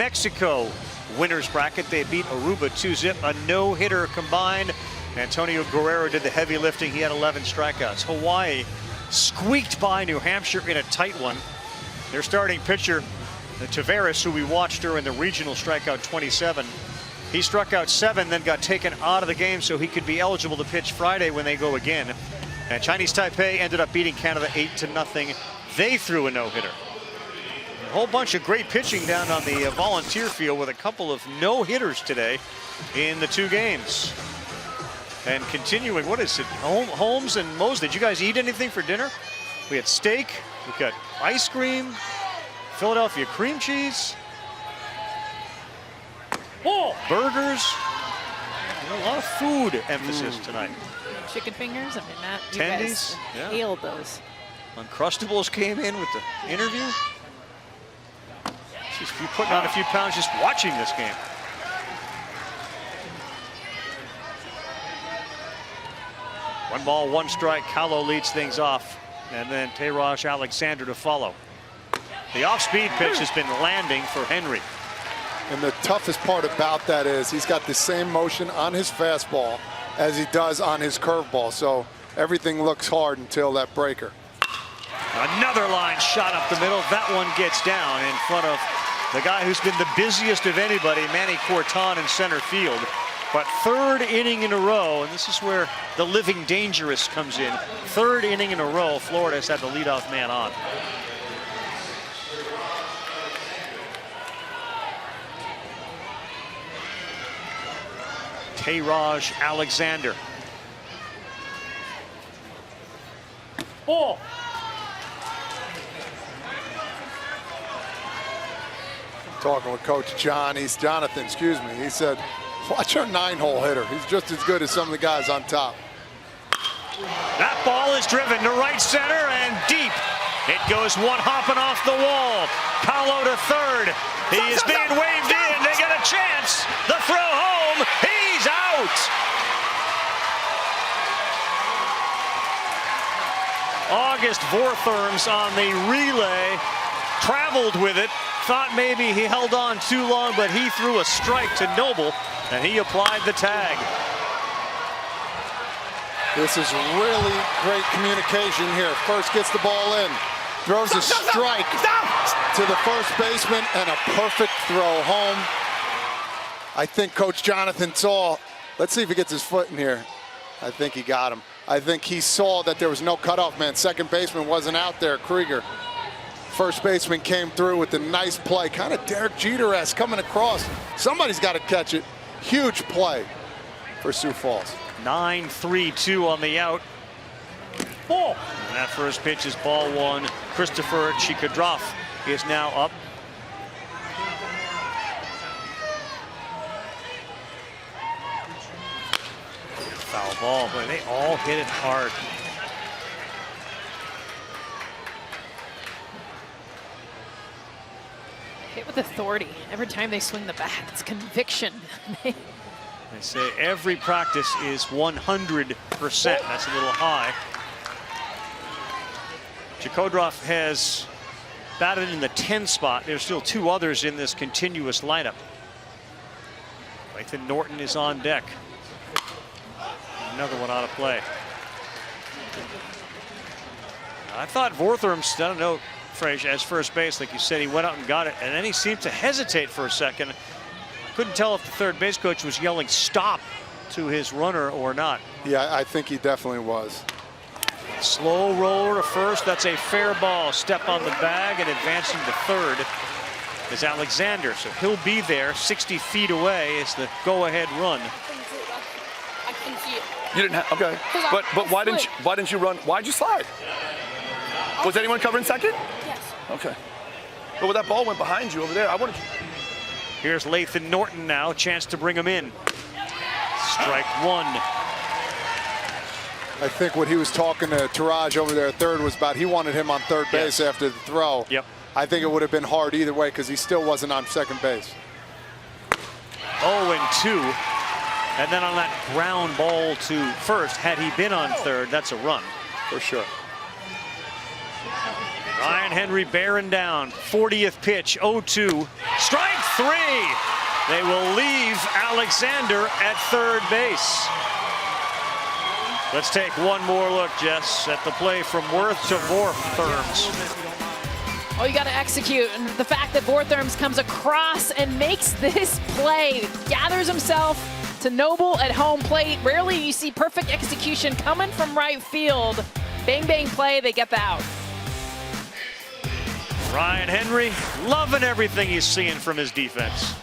Mexico winners bracket. They beat Aruba 2-zip, a no-hitter combined. Antonio Guerrero did the heavy lifting. He had 11 strikeouts. Hawaii squeaked by New Hampshire in a tight one. Their starting pitcher, Tavares, who we watched during the regional, strikeout 27. He struck out 7, then got taken out of the game so he could be eligible to pitch Friday when they go again. And Chinese Taipei ended up beating Canada 8-0. They threw a no-hitter. A whole bunch of great pitching down on the volunteer field with a couple of no-hitters today in the 2 games. And continuing, what is it? Holmes and Mose, did you guys eat anything for dinner? We had steak, we got ice cream, Philadelphia cream cheese, burgers, a lot of food emphasis tonight. Chicken fingers, I mean, Matt, you Tendies, guys nailed those. Uncrustables came in with the interview. She's putting on a few pounds just watching this game. One ball, one strike. Kahlo leads things off, and then Teiraj Alexander to follow. The off-speed pitch has been landing for Henry. And the toughest part about that is he's got the same motion on his fastball as he does on his curveball. So everything looks hard until that breaker. Another line shot up the middle. That one gets down in front of the guy who's been the busiest of anybody, Manny Corton, in center field. But 3rd inning in a row, and this is where the living dangerous comes in. 3rd inning in a row, Florida has had the leadoff man on. Teiraj Alexander. Ball. Talking with Coach Jonathan, excuse me. He said, watch our 9-hole hitter. He's just as good as some of the guys on top. That ball is driven to right center and deep. It goes one hopping off the wall. Kahlo to 3rd. He is being waved in. They got a chance. The throw home. He's out. August Vortherms on the relay. Traveled with it. Thought maybe he held on too long, but he threw a strike to Noble, and he applied the tag. This is really great communication here. First gets the ball in, throws a strike to the first baseman, and a perfect throw home. I think Coach Jonathan saw, let's see if he gets his foot in here. I think he got him. I think he saw that there was no cutoff man. Second baseman wasn't out there, Krieger. First baseman came through with a nice play, kind of Derek Jeter-esque coming across. Somebody's got to catch it. Huge play for Sioux Falls. 9-3-2 on the out. Ball. And that first pitch is ball 1. Christopher Chikadroff is now up. Foul ball, but they all hit it hard. Hit with authority. Every time they swing the bat, it's conviction. They say every practice is 100%. That's a little high. Chikadroff has batted in the 10 spot. There's still 2 others in this continuous lineup. Lathan Norton is on deck. Another one out of play. I thought Vortherms, I don't know, Frazier, as first base, like you said, he went out and got it, and then he seemed to hesitate for a second. Couldn't tell if the third base coach was yelling stop to his runner or not. Yeah, I think he definitely was. Slow roller to first. That's a fair ball. Step on the bag, and advancing to 3rd is Alexander. So he'll be there. 60 feet away is the go-ahead run. I couldn't see it. You didn't have, okay. But why didn't you run? Why'd you slide? Was anyone covering second? Yes. Okay. But when that ball went behind you over there, I wanted you. Here's Lathan Norton now. Chance to bring him in. Strike 1. I think what he was talking to Teiraj over there at 3rd was about he wanted him on 3rd base after the throw. Yep. I think it would have been hard either way because he still wasn't on 2nd base. 0-2. And then on that ground ball to 1st, had he been on 3rd, that's a run. For sure. Ryan Henry bearing down. 40th pitch, 0-2. Strike three. They will leave Alexander at third base. Let's take one more look, Jess, at the play from Worth to Vortherms. Oh, you got to execute. And the fact that Vortherms comes across and makes this play, gathers himself to Noble at home plate. Rarely you see perfect execution coming from right field. Bang, bang play, they get the out. Ryan Henry loving everything he's seeing from his defense.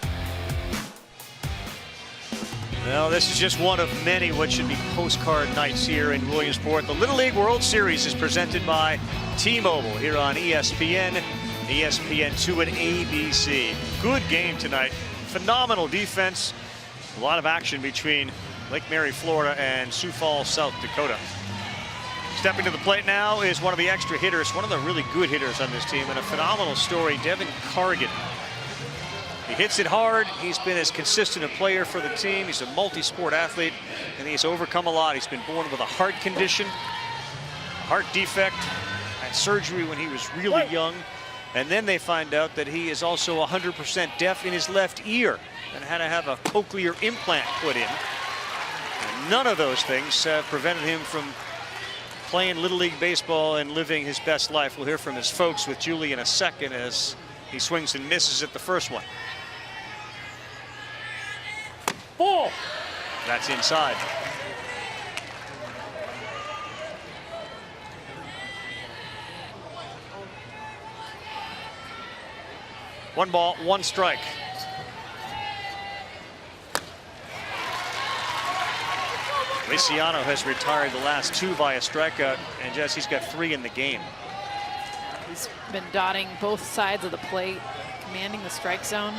Well, this is just one of many what should be postcard nights here in Williamsport. The Little League World Series is presented by T-Mobile here on ESPN, ESPN2 and ABC. Good game tonight. Phenomenal defense. A lot of action between Lake Mary, Florida and Sioux Falls, South Dakota. Stepping to the plate now is one of the extra hitters, one of the really good hitters on this team, and a phenomenal story, Devin Cargin. He hits it hard. He's been as consistent a player for the team. He's a multi-sport athlete, and he's overcome a lot. He's been born with a heart condition, heart defect, had surgery when he was really young, and then they find out that he is also 100% deaf in his left ear and had to have a cochlear implant put in. And none of those things have prevented him from playing Little League baseball and living his best life. We'll hear from his folks with Julie in a second as he swings and misses at the first one. Ball. That's inside. One ball, one strike. Feliciano has retired the last two via strikeout, and Jess, he's got 3 in the game. He's been dotting both sides of the plate, commanding the strike zone.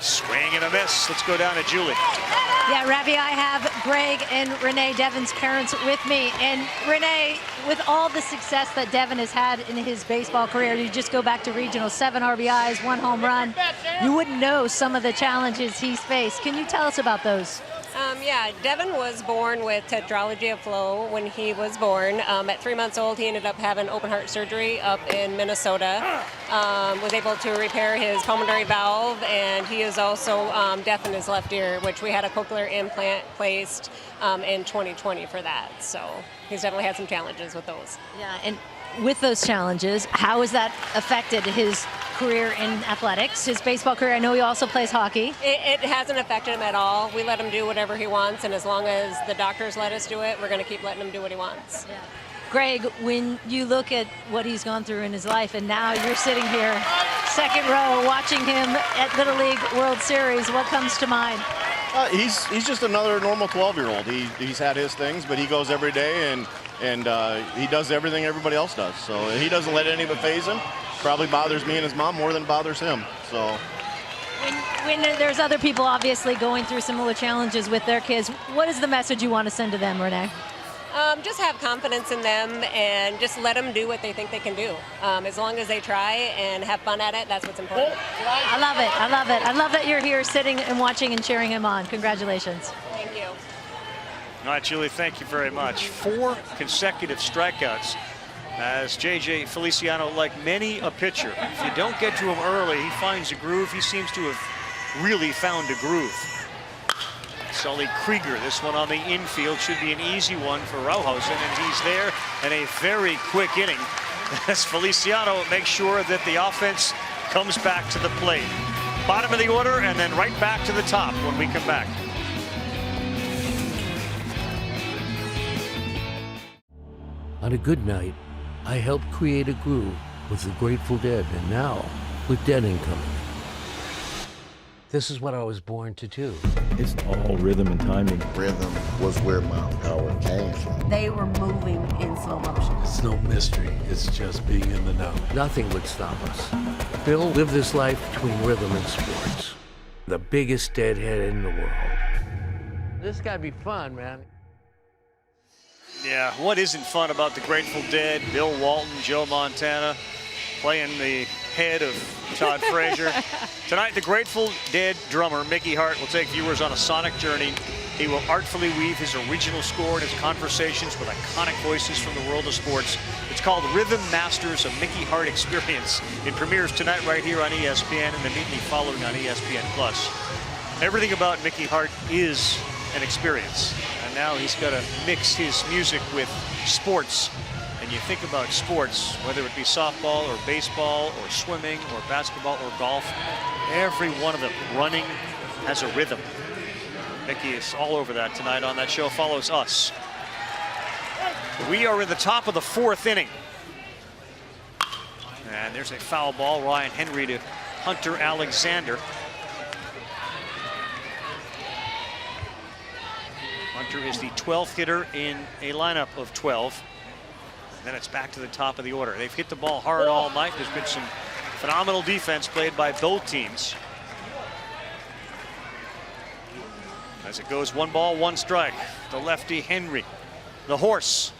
Swing and a miss. Let's go down to Julie. Yeah, Ravi, I have Greg and Renee, Devin's parents, with me. And Renee, with all the success that Devin has had in his baseball career, you just go back to regional, 7 RBIs, 1 home run. You wouldn't know some of the challenges he's faced. Can you tell us about those? Yeah, Devin was born with tetralogy of flow when he was born. At 3 months old, he ended up having open heart surgery up in Minnesota. Was able to repair his pulmonary valve, and he is also deaf in his left ear, which we had a cochlear implant placed in 2020 for that. So he's definitely had some challenges with those. Yeah, and with those challenges, how has that affected his career in athletics, his baseball career? I know he also plays hockey. It hasn't affected him at all. We let him do whatever he wants, and as long as the doctors let us do it, we're going to keep letting him do what he wants. Yeah. Greg, when you look at what he's gone through in his life, and now you're sitting here, second row, watching him at Little League World Series, what comes to mind? He's just another normal 12-year-old. He's had his things, but he goes every day and he does everything everybody else does. So he doesn't let any of it faze him. Probably bothers me and his mom more than it bothers him. So when there's other people obviously going through similar challenges with their kids, what is the message you want to send to them, Renee? Just have confidence in them and just let them do what they think they can do. As long as they try and have fun at it, that's what's important. I love it. I love it. I love that you're here sitting and watching and cheering him on. Congratulations. Thank you. All right, Julie, thank you very much. 4 consecutive strikeouts as J.J. Feliciano, like many a pitcher, if you don't get to him early, he finds a groove. He seems to have really found a groove. Sully Krieger, this one on the infield, should be an easy one for Rauhausen, and he's there in a very quick inning as Feliciano makes sure that the offense comes back to the plate. Bottom of the order and then right back to the top when we come back. On a good night, I helped create a groove with the Grateful Dead, and now with Dead Incoming. This is what I was born to do. It's all rhythm and timing. Rhythm was where my power came from. They were moving in slow motion. It's no mystery. It's just being in the know. Nothing would stop us. Bill lived his life between rhythm and sports. The biggest deadhead in the world. This gotta be fun, man. Yeah, what isn't fun about the Grateful Dead, Bill Walton, Joe Montana, playing the head of Todd Frazier. Tonight, the Grateful Dead drummer, Mickey Hart, will take viewers on a sonic journey He will artfully weave his original score and his conversations with iconic voices from the world of sports. It's called Rhythm Masters, a Mickey Hart experience. It premieres tonight right here on ESPN and immediately following on ESPN+. Everything about Mickey Hart is an experience. And now he's got to mix his music with sports. And you think about sports, whether it be softball or baseball or swimming or basketball or golf, every one of them running has a rhythm. Mickey is all over that tonight on that show. Follows us. We are in the top of the 4th inning. And there's a foul ball. Ryan Henry to Hunter Alexander. Hunter is the 12th hitter in a lineup of 12. And then it's back to the top of the order. They've hit the ball hard all night. There's been some phenomenal defense played by both teams. As it goes 1 ball, 1 strike. The lefty Henry. The horse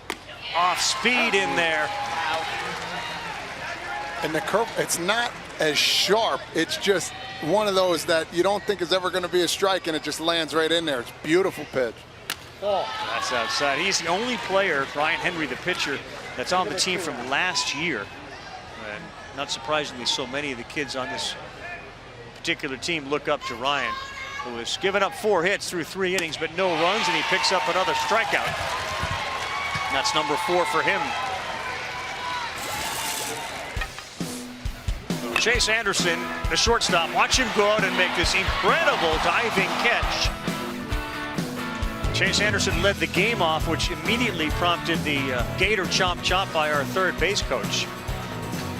off speed in there. And the curve, it's not as sharp. It's just one of those that you don't think is ever going to be a strike, and it just lands right in there. It's a beautiful pitch. That's outside. He's the only player, Ryan Henry, the pitcher, that's on the team from last year. And not surprisingly, so many of the kids on this particular team look up to Ryan, who has given up 4 hits through 3 innings, but no runs, and he picks up another strikeout. And that's number 4 for him. Chase Anderson, the shortstop, watch him go out and make this incredible diving catch. Chase Anderson led the game off, which immediately prompted the Gator chomp chomp by our 3rd base coach.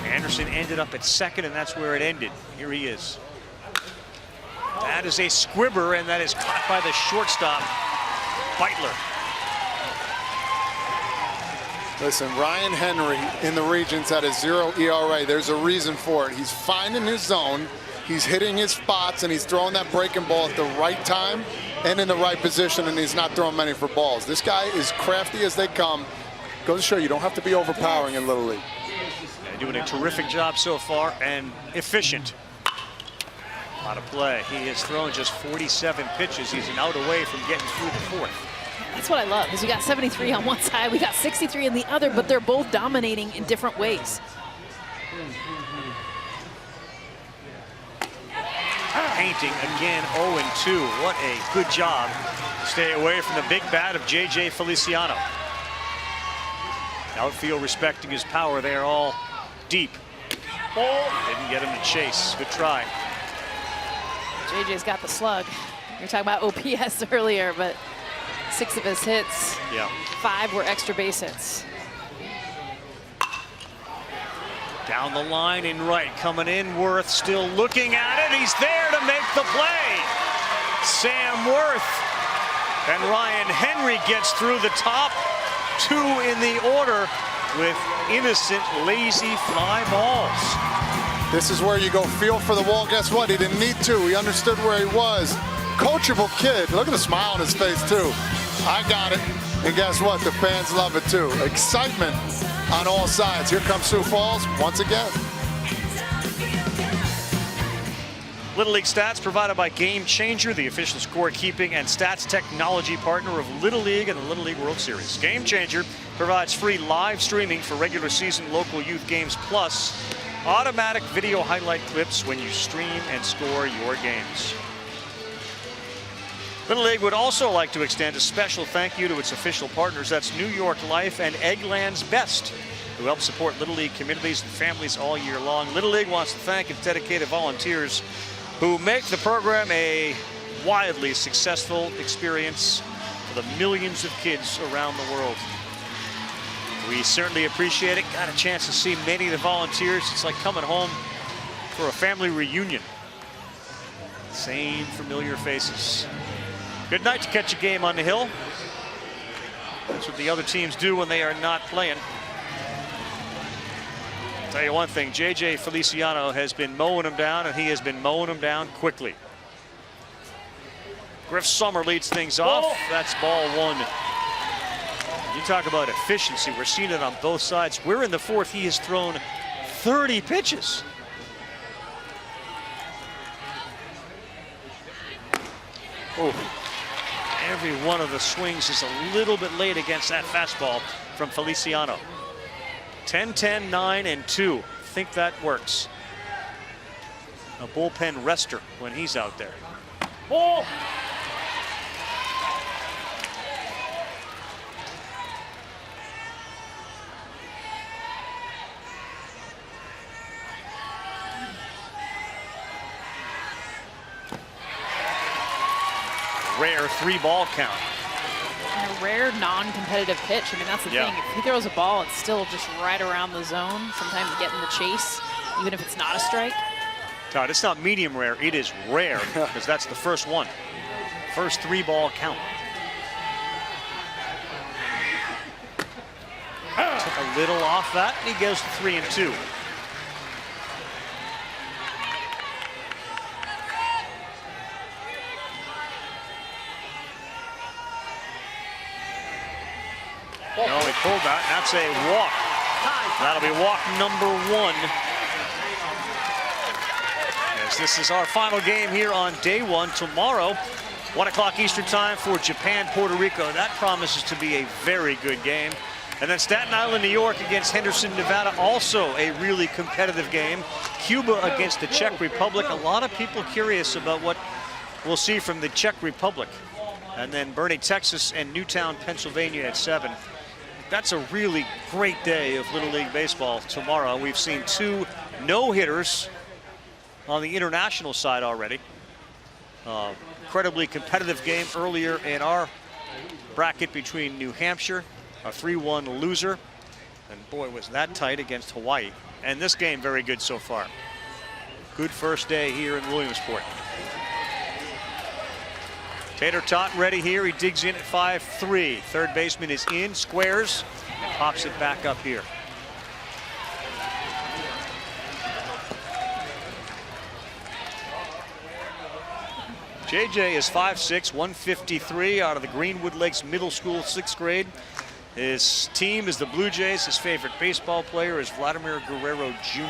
Anderson ended up at 2nd, and that's where it ended. Here he is. That is a squibber, and that is caught by the shortstop, Beitler. Listen, Ryan Henry in the Regents at a 0 ERA. There's a reason for it. He's finding his zone. He's hitting his spots, and he's throwing that breaking ball at the right time and in the right position, and he's not throwing many for balls. This guy is crafty as they come. Goes to show you don't have to be overpowering in Little League. Yeah, doing a terrific job so far and efficient. A lot of play. He has thrown just 47 pitches. He's an out away from getting through the 4th. That's what I love, is we got 73 on one side, we got 63 on the other, but they're both dominating in different ways. Painting again, 0-2. What a good job. Stay away from the big bat of J.J. Feliciano. Outfield respecting his power. They are all deep. Didn't get him to chase. Good try. JJ's got the slug. You were talking about OPS earlier, but 6 of his hits, 5 were extra base hits. Down the line in right, coming in, Worth still looking at it. He's there to make the play. Sam Worth. And Ryan Henry gets through the top. 2 in the order with innocent, lazy fly balls. This is where you go feel for the wall. Guess what? He didn't need to. He understood where he was. Coachable kid. Look at the smile on his face, too. I got it. And guess what? The fans love it, too. Excitement on all sides. Here comes Sioux Falls once again. Little League stats provided by Game Changer, the official scorekeeping and stats technology partner of Little League and the Little League World Series. Game Changer provides free live streaming for regular season local youth games, plus automatic video highlight clips when you stream and score your games. Little League would also like to extend a special thank you to its official partners. That's New York Life and Eggland's Best, who help support Little League communities and families all year long. Little League wants to thank its dedicated volunteers who make the program a wildly successful experience for the millions of kids around the world. We certainly appreciate it. Got a chance to see many of the volunteers. It's like coming home for a family reunion. Same familiar faces. Good night to catch a game on the hill. That's what the other teams do when they are not playing. I'll tell you one thing, J.J. Feliciano has been mowing them down, and he has been mowing them down quickly. Griff Summer leads things off. That's ball 1. You talk about efficiency. We're seeing it on both sides. We're in the 4th. He has thrown 30 pitches. Every one of the swings is a little bit late against that fastball from Feliciano. 10-10, 9 and 2. Think that works. A bullpen rester when he's out there. Oh! Rare 3-ball count. And a rare non-competitive pitch. I mean, that's the thing. If he throws a ball, it's still just right around the zone. Sometimes you get in the chase, even if it's not a strike. Todd, it's not medium rare, it is rare, because that's the first one. First 3-ball count. Took a little off that, and he goes to 3 and 2. No, he pulled that, and that's a walk. That'll be walk number 1. As this is our final game here on day 1. Tomorrow, 1 o'clock Eastern time for Japan, Puerto Rico. That promises to be a very good game. And then Staten Island, New York against Henderson, Nevada. Also a really competitive game. Cuba against the Czech Republic. A lot of people curious about what we'll see from the Czech Republic. And then Boerne, Texas and Newtown, Pennsylvania at 7. That's a really great day of Little League Baseball tomorrow. We've seen 2 no-hitters on the international side already. Incredibly competitive game earlier in our bracket between New Hampshire, a 3-1 loser. And boy, was that tight against Hawaii. And this game very good so far. Good first day here in Williamsport. Tater Tot ready here. He digs in at 5-3. Third baseman is in, squares, and pops it back up here. JJ is 5'6", 153 out of the Greenwood Lakes Middle School, 6th grade. His team is the Blue Jays. His favorite baseball player is Vladimir Guerrero Jr.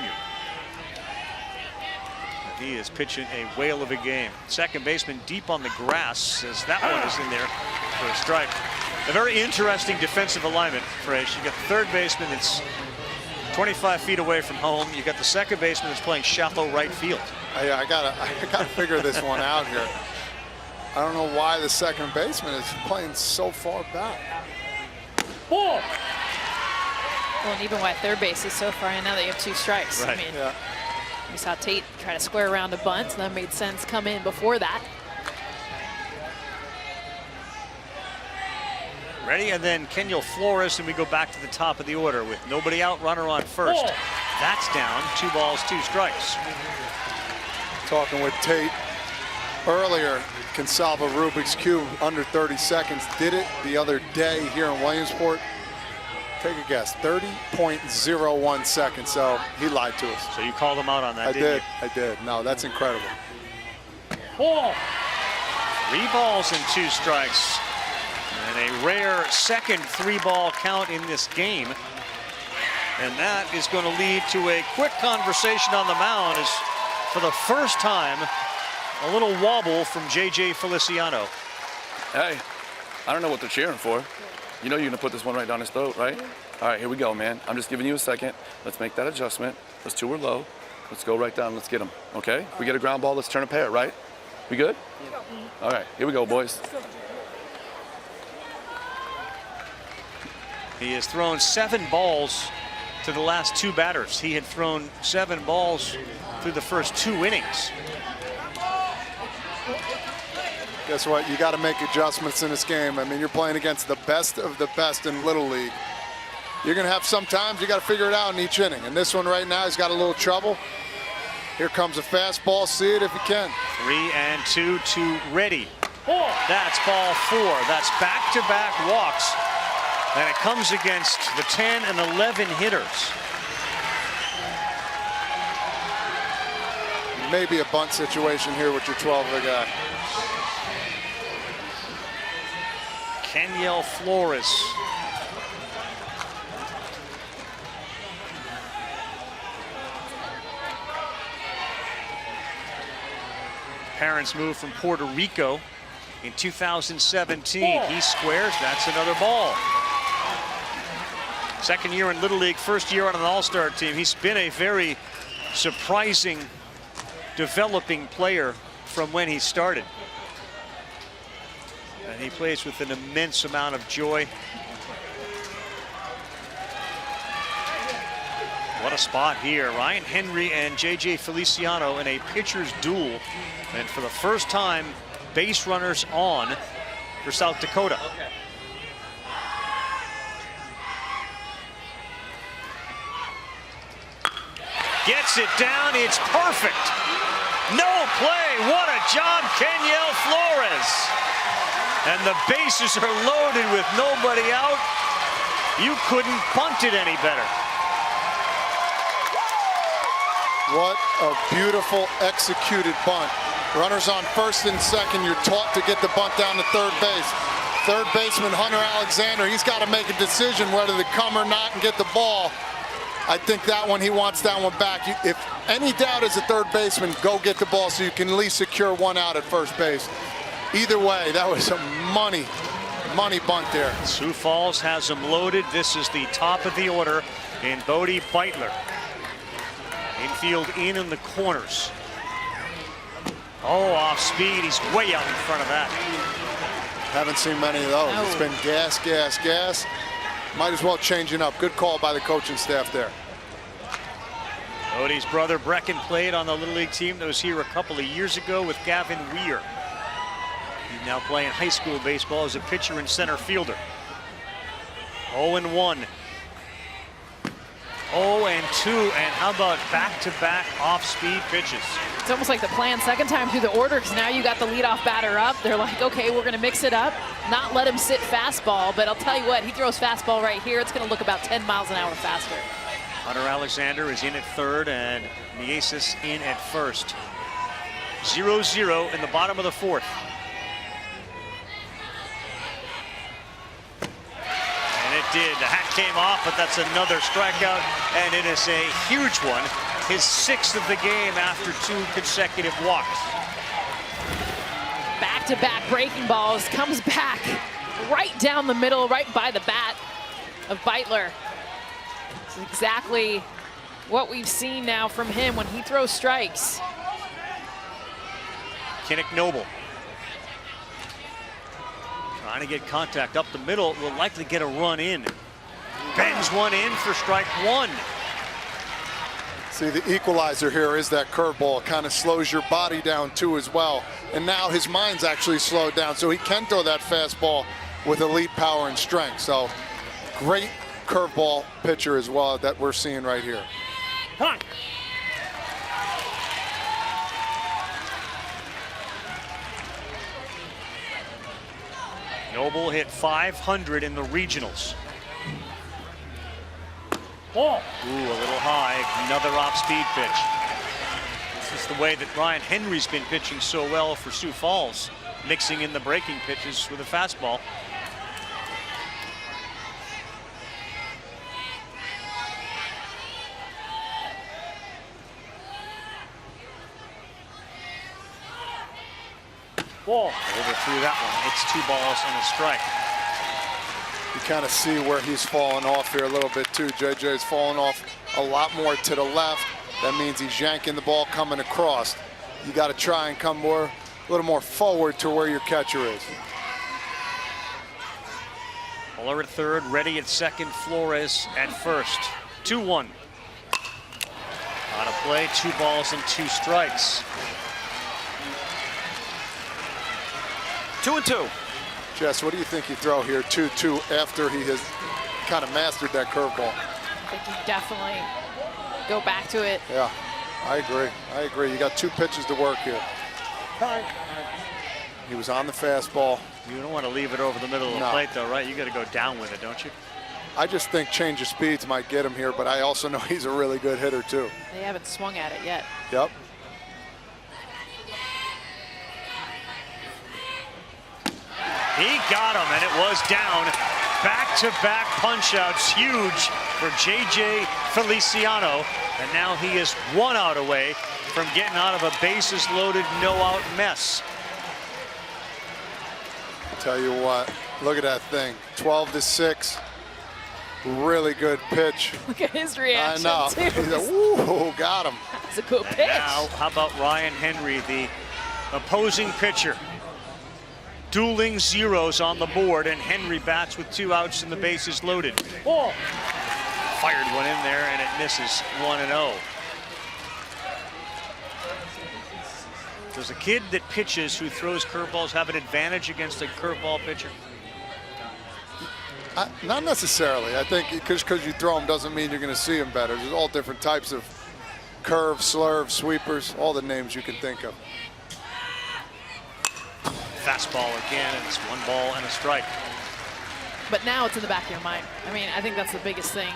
He is pitching a whale of a game. Second baseman deep on the grass, as that one is in there for a strike. A very interesting defensive alignment, Fresh. You got the third baseman that's 25 feet away from home. You got the second baseman that's playing shallow right field. I gotta figure this one out here. I don't know why the second baseman is playing so far back. Well, and even why third base is so far in now that you have 2 strikes. Right. I mean, we saw Tate try to square around a bunt, and that made sense come in before that. Ready, and then Kenyal Flores, and we go back to the top of the order with nobody out, runner on first. That's down, 2 balls, 2 strikes. Talking with Tate earlier, can solve a Rubik's Cube under 30 seconds. Did it the other day here in Williamsport. Take a guess, 30.01 seconds, so he lied to us. So you called him out on that, didn't you? I did. No, that's incredible. 3 balls and 2 strikes. And a rare second 3-ball count in this game. And that is going to lead to a quick conversation on the mound as for the first time, a little wobble from JJ Feliciano. Hey, I don't know what they're cheering for. You know you're gonna put this one right down his throat, right? All right, here we go, man. I'm just giving you a second. Let's make that adjustment. Those 2 are low. Let's go right down, let's get them, okay? If we get a ground ball, let's turn a pair, right? We good? All right, here we go, boys. He has thrown 7 balls to the last 2 batters. He had thrown 7 balls through the first 2 innings. Guess what? You got to make adjustments in this game. I mean, you're playing against the best of the best in Little League. You're going to have some times you got to figure it out in each inning. And this one right now, he's got a little trouble. Here comes a fastball. See it if you can. 3 and 2 to ready. That's ball 4. That's back-to-back walks. And it comes against the 10 and 11 hitters. Maybe a bunt situation here with your 12-er guy. Kenyal Flores. Parents moved from Puerto Rico in 2017. He squares, that's another ball. Second year in Little League, first year on an all-star team. He's been a very surprising, developing player from when he started. And he plays with an immense amount of joy. What a spot here. Ryan Henry and J.J. Feliciano in a pitcher's duel. And for the first time, base runners on for South Dakota. Gets it down, it's perfect. No play, what a job, Kenyel Flores. And the bases are loaded with nobody out. You couldn't bunt it any better. What a beautiful executed bunt. Runners on first and second, you're taught to get the bunt down to third base. Third baseman Hunter Alexander, he's got to make a decision whether to come or not and get the ball. I think that one, he wants that one back. If any doubt as a third baseman, go get the ball so you can at least secure one out at first base. Either way, that was a money bunt there. Sioux Falls has him loaded. This is the top of the order in Bodie Beitler. Infield in the corners. Oh, off speed. He's way out in front of that. Haven't seen many of those. No. It's been gas, gas, gas. Might as well change it up. Good call by the coaching staff there. Bodie's brother Brecken played on the Little League team that was here a couple of years ago with Gavin Weir. He's now playing high school baseball as a pitcher and center fielder. 0-1. 0-2, and how about back-to-back off-speed pitches? It's almost like the plan second time through the order, because now you got the leadoff batter up. They're like, okay, we're going to mix it up, not let him sit fastball, but I'll tell you what, he throws fastball right here. It's going to look about 10 miles an hour faster. Hunter Alexander is in at third, and Miesis in at first. 0-0 in the bottom of the fourth. And it did. The hat came off, but that's another strikeout, and it is a huge one. His sixth of the game after 2 consecutive walks. Back-to-back breaking balls, comes back right down the middle, right by the bat of Beitler. It's exactly what we've seen now from him when he throws strikes. Kinnick Noble trying to get contact up the middle, will likely get a run in. Bends one in for strike one. See, the equalizer here is that curveball. Kind of slows your body down too as well. And now his mind's actually slowed down, so he can throw that fastball with elite power and strength. So great curveball pitcher as well that we're seeing right here. Huh. Noble hit 500 in the regionals. Ball. Ooh, a little high. Another off-speed pitch. This is the way that Ryan Henry's been pitching so well for Sioux Falls, mixing in the breaking pitches with a fastball. Ball. Overthrew that one. It's 2 balls and a strike. You kind of see where he's falling off here a little bit too. JJ's falling off a lot more to the left. That means he's yanking the ball coming across. You got to try and come a little more forward to where your catcher is. Muller at third, ready at second, Flores at first. 2-1. On a play, 2 balls and 2 strikes. 2-2. Jess, what do you think you throw here? 2-2 after he has kind of mastered that curveball. I think you definitely go back to it. Yeah, I agree. I agree. You got 2 pitches to work here. He was on the fastball. You don't want to leave it over the middle of the plate, though, right? You got to go down with it, don't you? I just think change of speeds might get him here, but I also know he's a really good hitter, too. They haven't swung at it yet. Yep. He got him, and it was down. Back-to-back punch-outs, huge for J.J. Feliciano. And now he is 1 out away from getting out of a bases-loaded, no-out mess. Tell you what, look at that thing. 12-6. Really good pitch. Look at his reaction. I know. Too. He's like, ooh, got him. That's a good pitch. Now, how about Ryan Henry, the opposing pitcher? Dueling zeros on the board, and Henry bats with 2 outs and the bases loaded. Oh. Fired one in there, and it misses 1-0. Does a kid that pitches who throws curveballs have an advantage against a curveball pitcher? Not necessarily. I think because you throw them doesn't mean you're going to see them better. There's all different types of curves, slurves, sweepers, all the names you can think of. Fastball again, and it's 1 ball and a strike. But now it's in the back of your mind. I mean, I think that's the biggest thing,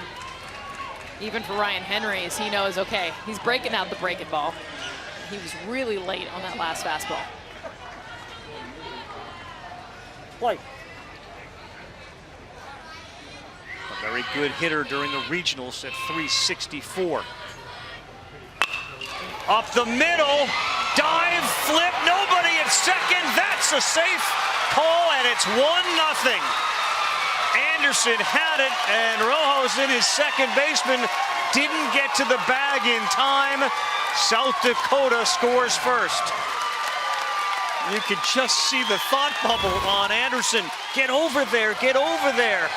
even for Ryan Henry, is he knows, okay, he's breaking out the breaking ball. He was really late on that last fastball. Play. A very good hitter during the regionals at 364. Up the middle, dive, flip, nobody at second. That's a safe call, and it's 1-0. Anderson had it, and Rojosen, his second baseman, didn't get to the bag in time. South Dakota scores first. You could just see the thought bubble on Anderson. Get over there, get over there.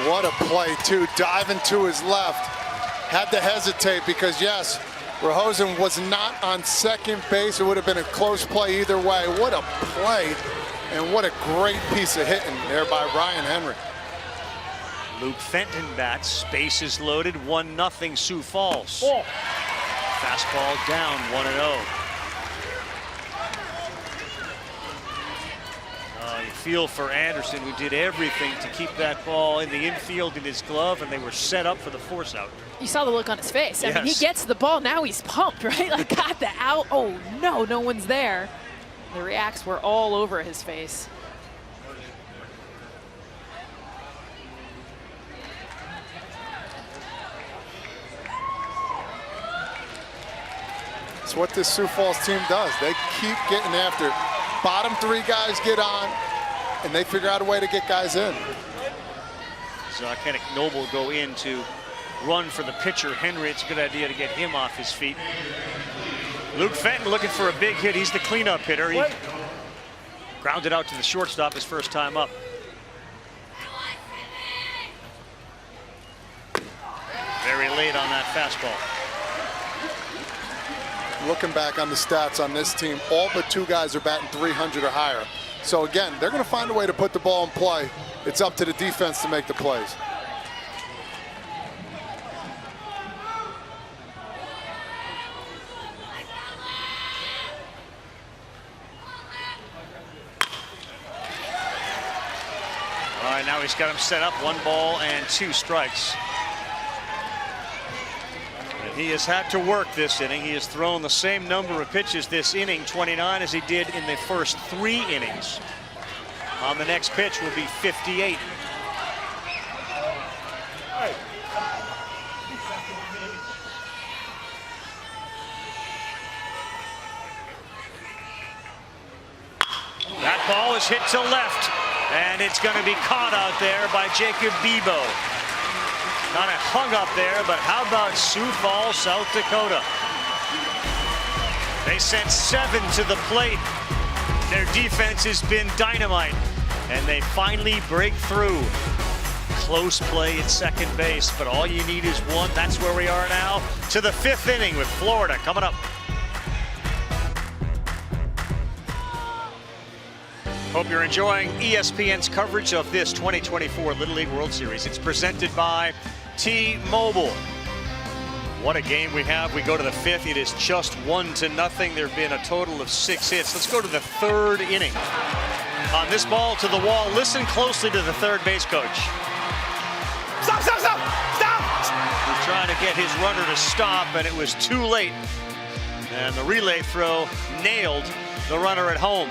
What a play, too. Diving to his left. Had to hesitate because, yes, Rojosen was not on second base. It would have been a close play either way. What a play, and what a great piece of hitting there by Ryan Henry. Luke Fenton bats, bases loaded, 1-0 Sioux Falls. Oh. Fastball down, 1-0. You feel for Anderson, who did everything to keep that ball in the infield in his glove, and they were set up for the force out. You saw the look on his face. Yes. I mean, he gets the ball, now he's pumped, right? Like, got the out. Oh, no, no one's there. The reacts were all over his face. It's what this Sioux Falls team does. They keep getting after it. Bottom 3 guys get on, and they figure out a way to get guys in. So Kenneth Noble go in to run for the pitcher, Henry. It's a good idea to get him off his feet. Luke Fenton looking for a big hit. He's the cleanup hitter. He grounded out to the shortstop his first time up. Very late on that fastball. Looking back on the stats on this team, all but 2 guys are batting 300 or higher. So again, they're going to find a way to put the ball in play. It's up to the defense to make the plays. All right, now he's got him set up, 1 ball and 2 strikes. He has had to work this inning. He has thrown the same number of pitches this inning, 29, as he did in the first 3 innings. On the next pitch will be 58. That ball is hit to left, and it's going to be caught out there by Jacob Bebo. Kind of hung up there, but how about Sioux Falls, South Dakota? They sent 7 to the plate. Their defense has been dynamite, and they finally break through. Close play at second base, but all you need is 1. That's where we are now, to the 5th inning with Florida coming up. Hope you're enjoying ESPN's coverage of this 2024 Little League World Series. It's presented by T-Mobile. What a game we have. We go to the 5th. It is just 1-0. There have been a total of 6 hits. Let's go to the 3rd inning. On this ball to the wall, listen closely to the third base coach. Stop, stop, stop, stop! He's trying to get his runner to stop, and it was too late. And the relay throw nailed the runner at home.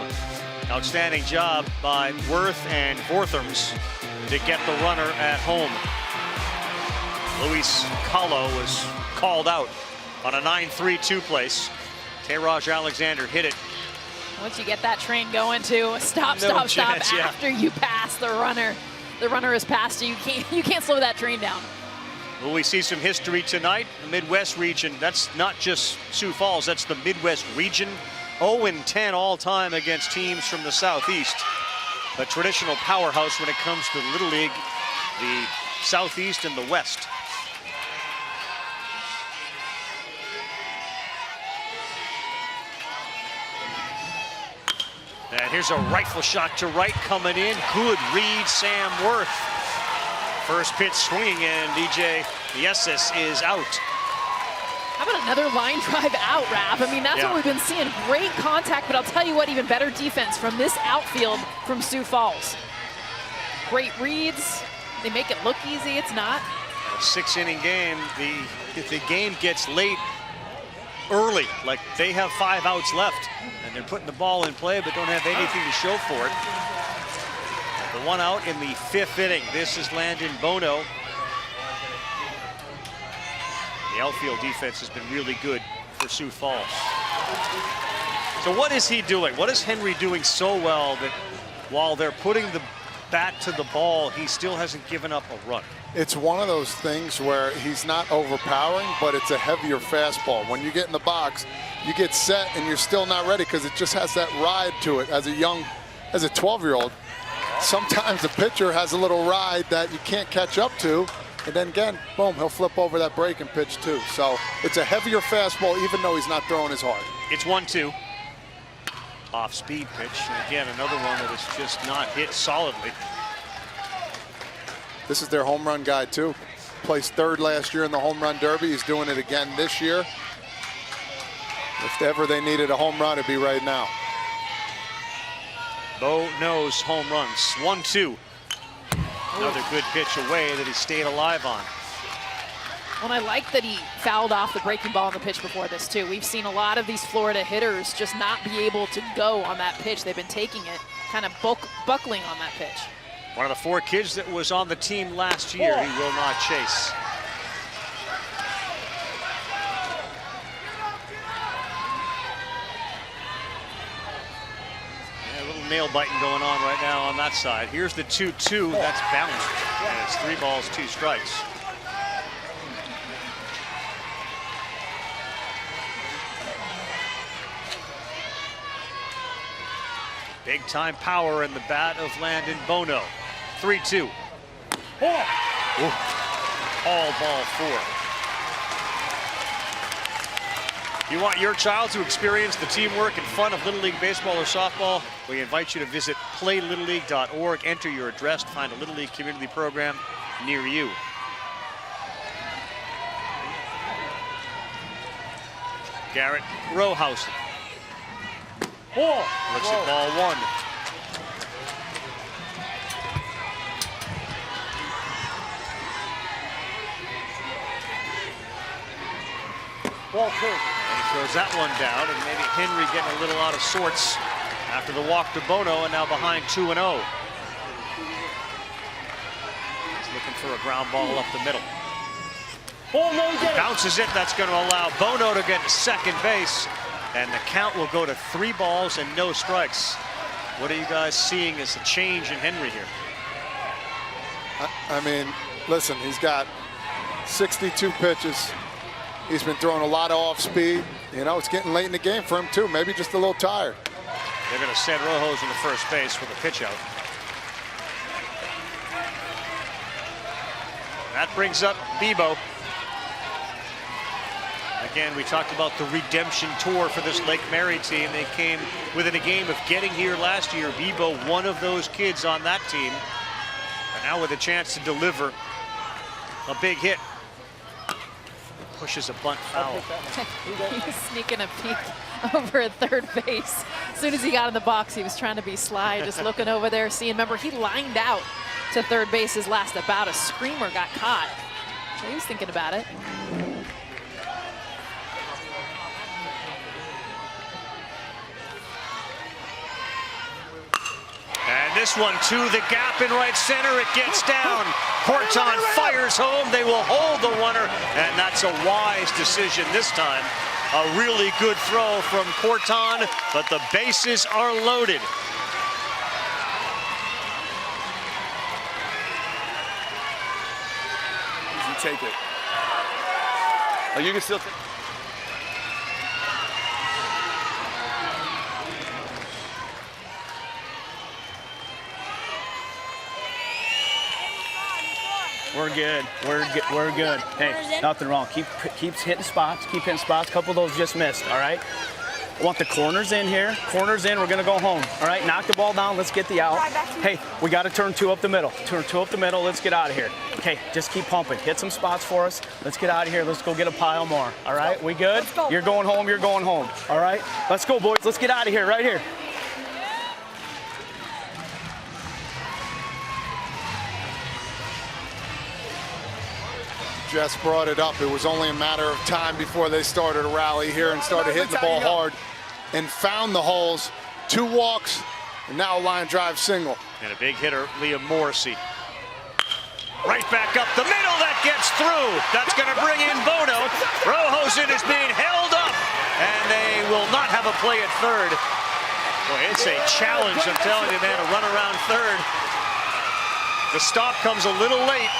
Outstanding job by Worth and Vortherms to get the runner at home. Luis Kahlo was called out on a 9-3-2 place. Tayraj Alexander hit it Once you get that train going to stop chance, yeah. after you pass the runner. The runner has passed you. You can't slow that train down. Will we see some history tonight? The Midwest region, that's not just Sioux Falls, that's the Midwest region. 0-10 all time against teams from the Southeast. A traditional powerhouse when it comes to Little League, the Southeast and the West. And here's a rifle shot to right coming in. Good read, Sam Worth. First pitch swinging, and DJ Yesus is out. How about another line drive out, Raph? I mean, that's what we've been seeing. Great contact, but I'll tell you what, even better defense from this outfield from Sioux Falls. Great reads. They make it look easy. It's not. A 6-inning game. If the game gets late early, like they have 5 outs left, and they're putting the ball in play, but don't have anything to show for it. The 1 out in the 5th inning. This is Landon Bono. The outfield defense has been really good for Sioux Falls. So what is he doing? What is Henry doing so well that while they're putting the bat to the ball, he still hasn't given up a run? It's one of those things where he's not overpowering, but it's a heavier fastball. When you get in the box, you get set and you're still not ready because it just has that ride to it. As a 12-year-old, sometimes the pitcher has a little ride that you can't catch up to. And then again, boom, he'll flip over that breaking pitch too. So it's a heavier fastball, even though he's not throwing as hard. It's 1-2. Off-speed pitch. And again, another one that is just not hit solidly. This is their home run guy too. Placed 3rd last year in the home run derby. He's doing it again this year. If ever they needed a home run, it'd be right now. Bo knows home runs. 1-2. Another good pitch away that he stayed alive on. Well, I like that he fouled off the breaking ball on the pitch before this too. We've seen a lot of these Florida hitters just not be able to go on that pitch. They've been taking it, kind of buckling on that pitch. One of the 4 kids that was on the team last year, he will not chase. Yeah, a little nail biting going on right now on that side. Here's the 2-2, that's balanced. And it's 3 balls, 2 strikes. Big time power in the bat of Landon Bono. 3-2. All ball 4. You want your child to experience the teamwork and fun of Little League baseball or softball? We invite you to visit playlittleleague.org. Enter your address to find a Little League community program near you. Garrett Rohausen. Looks at ball 1. Ball 2. And he throws that one down, and maybe Henry getting a little out of sorts after the walk to Bono, and now behind 2-0. He's looking for a ground ball up the middle. Bounces it. That's going to allow Bono to get to second base. And the count will go to 3 balls and no strikes. What are you guys seeing as a change in Henry here? I mean, listen, he's got 62 pitches. He's been throwing a lot of off speed. You know, it's getting late in the game for him too. Maybe just a little tired. They're going to send Rojas into first base with a pitch out. That brings up Bebo. Again, we talked about the redemption tour for this Lake Mary team. They came within a game of getting here last year. Bebo, one of those kids on that team. And now with a chance to deliver a big hit. Pushes a bunt foul. He was sneaking a peek over at third base. As soon as he got in the box, he was trying to be sly, just looking over there, seeing. Remember, he lined out to third base his last about. A screamer got caught. So he was thinking about it. And this one to the gap in right center. It gets down. Corton fires home. They will hold the runner, and that's a wise decision this time A really good throw from Corton, but the bases are loaded. You take it. Oh, you can still take. We're good. We're good. Hey, nothing wrong. Keep hitting spots. Keep hitting spots. A couple of those just missed. All right. I want the corners in here. Corners in. We're gonna go home. All right. Knock the ball down. Let's get the out. Hey, we got to turn 2 up the middle. Turn 2 up the middle. Let's get out of here. Okay. Just keep pumping. Hit some spots for us. Let's get out of here. Let's go get a pile more. All right. We good? You're going home. You're going home. All right. Let's go, boys. Let's get out of here. Right here. Just brought it up. It was only a matter of time before they started a rally here and started hitting the ball hard and found the holes. 2 walks, and now a line drive single. And a big hitter, Liam Morrissey. Right back up the middle, that gets through. That's going to bring in Bono. Rohosen is being held up, and they will not have a play at third. Boy, it's a challenge, I'm telling you, man, to run around third. The stop comes a little late,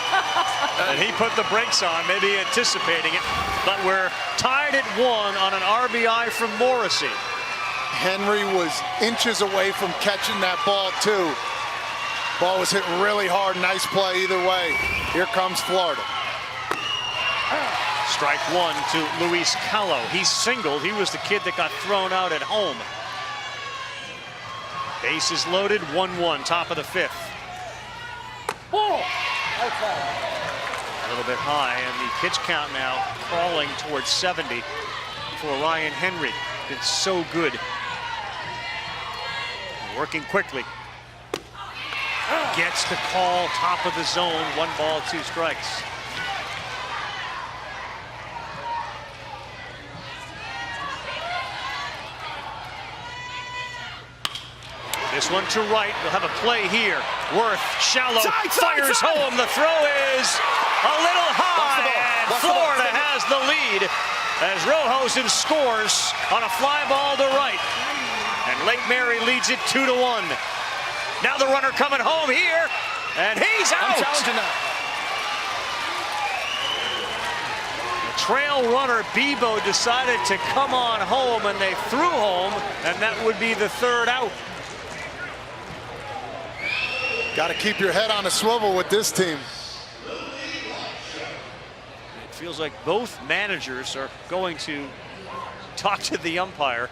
and he put the brakes on, maybe anticipating it. But we're tied at 1 on an RBI from Morrissey. Henry was inches away from catching that ball, too. Ball was hit really hard. Nice play either way. Here comes Florida. Strike 1 to Luis Callo. He singled. He was the kid that got thrown out at home. Bases loaded, 1-1, top of the 5th. A little bit high, and the pitch count now crawling towards 70 for Ryan Henry. Been so good. Working quickly. Gets the call, top of the zone, 1 ball, 2 strikes. This one to right. We'll have a play here. Worth, shallow, fires home. The throw is a little high, and Florida has the lead as Rohosen scores on a fly ball to right. And Lake Mary leads it 2-1. Now the runner coming home here, and he's out. I'm challenging that. The trail runner, Bebo, decided to come on home, and they threw home, and that would be the 3rd out. Got to keep your head on a swivel with this team. It feels like both managers are going to talk to the umpire.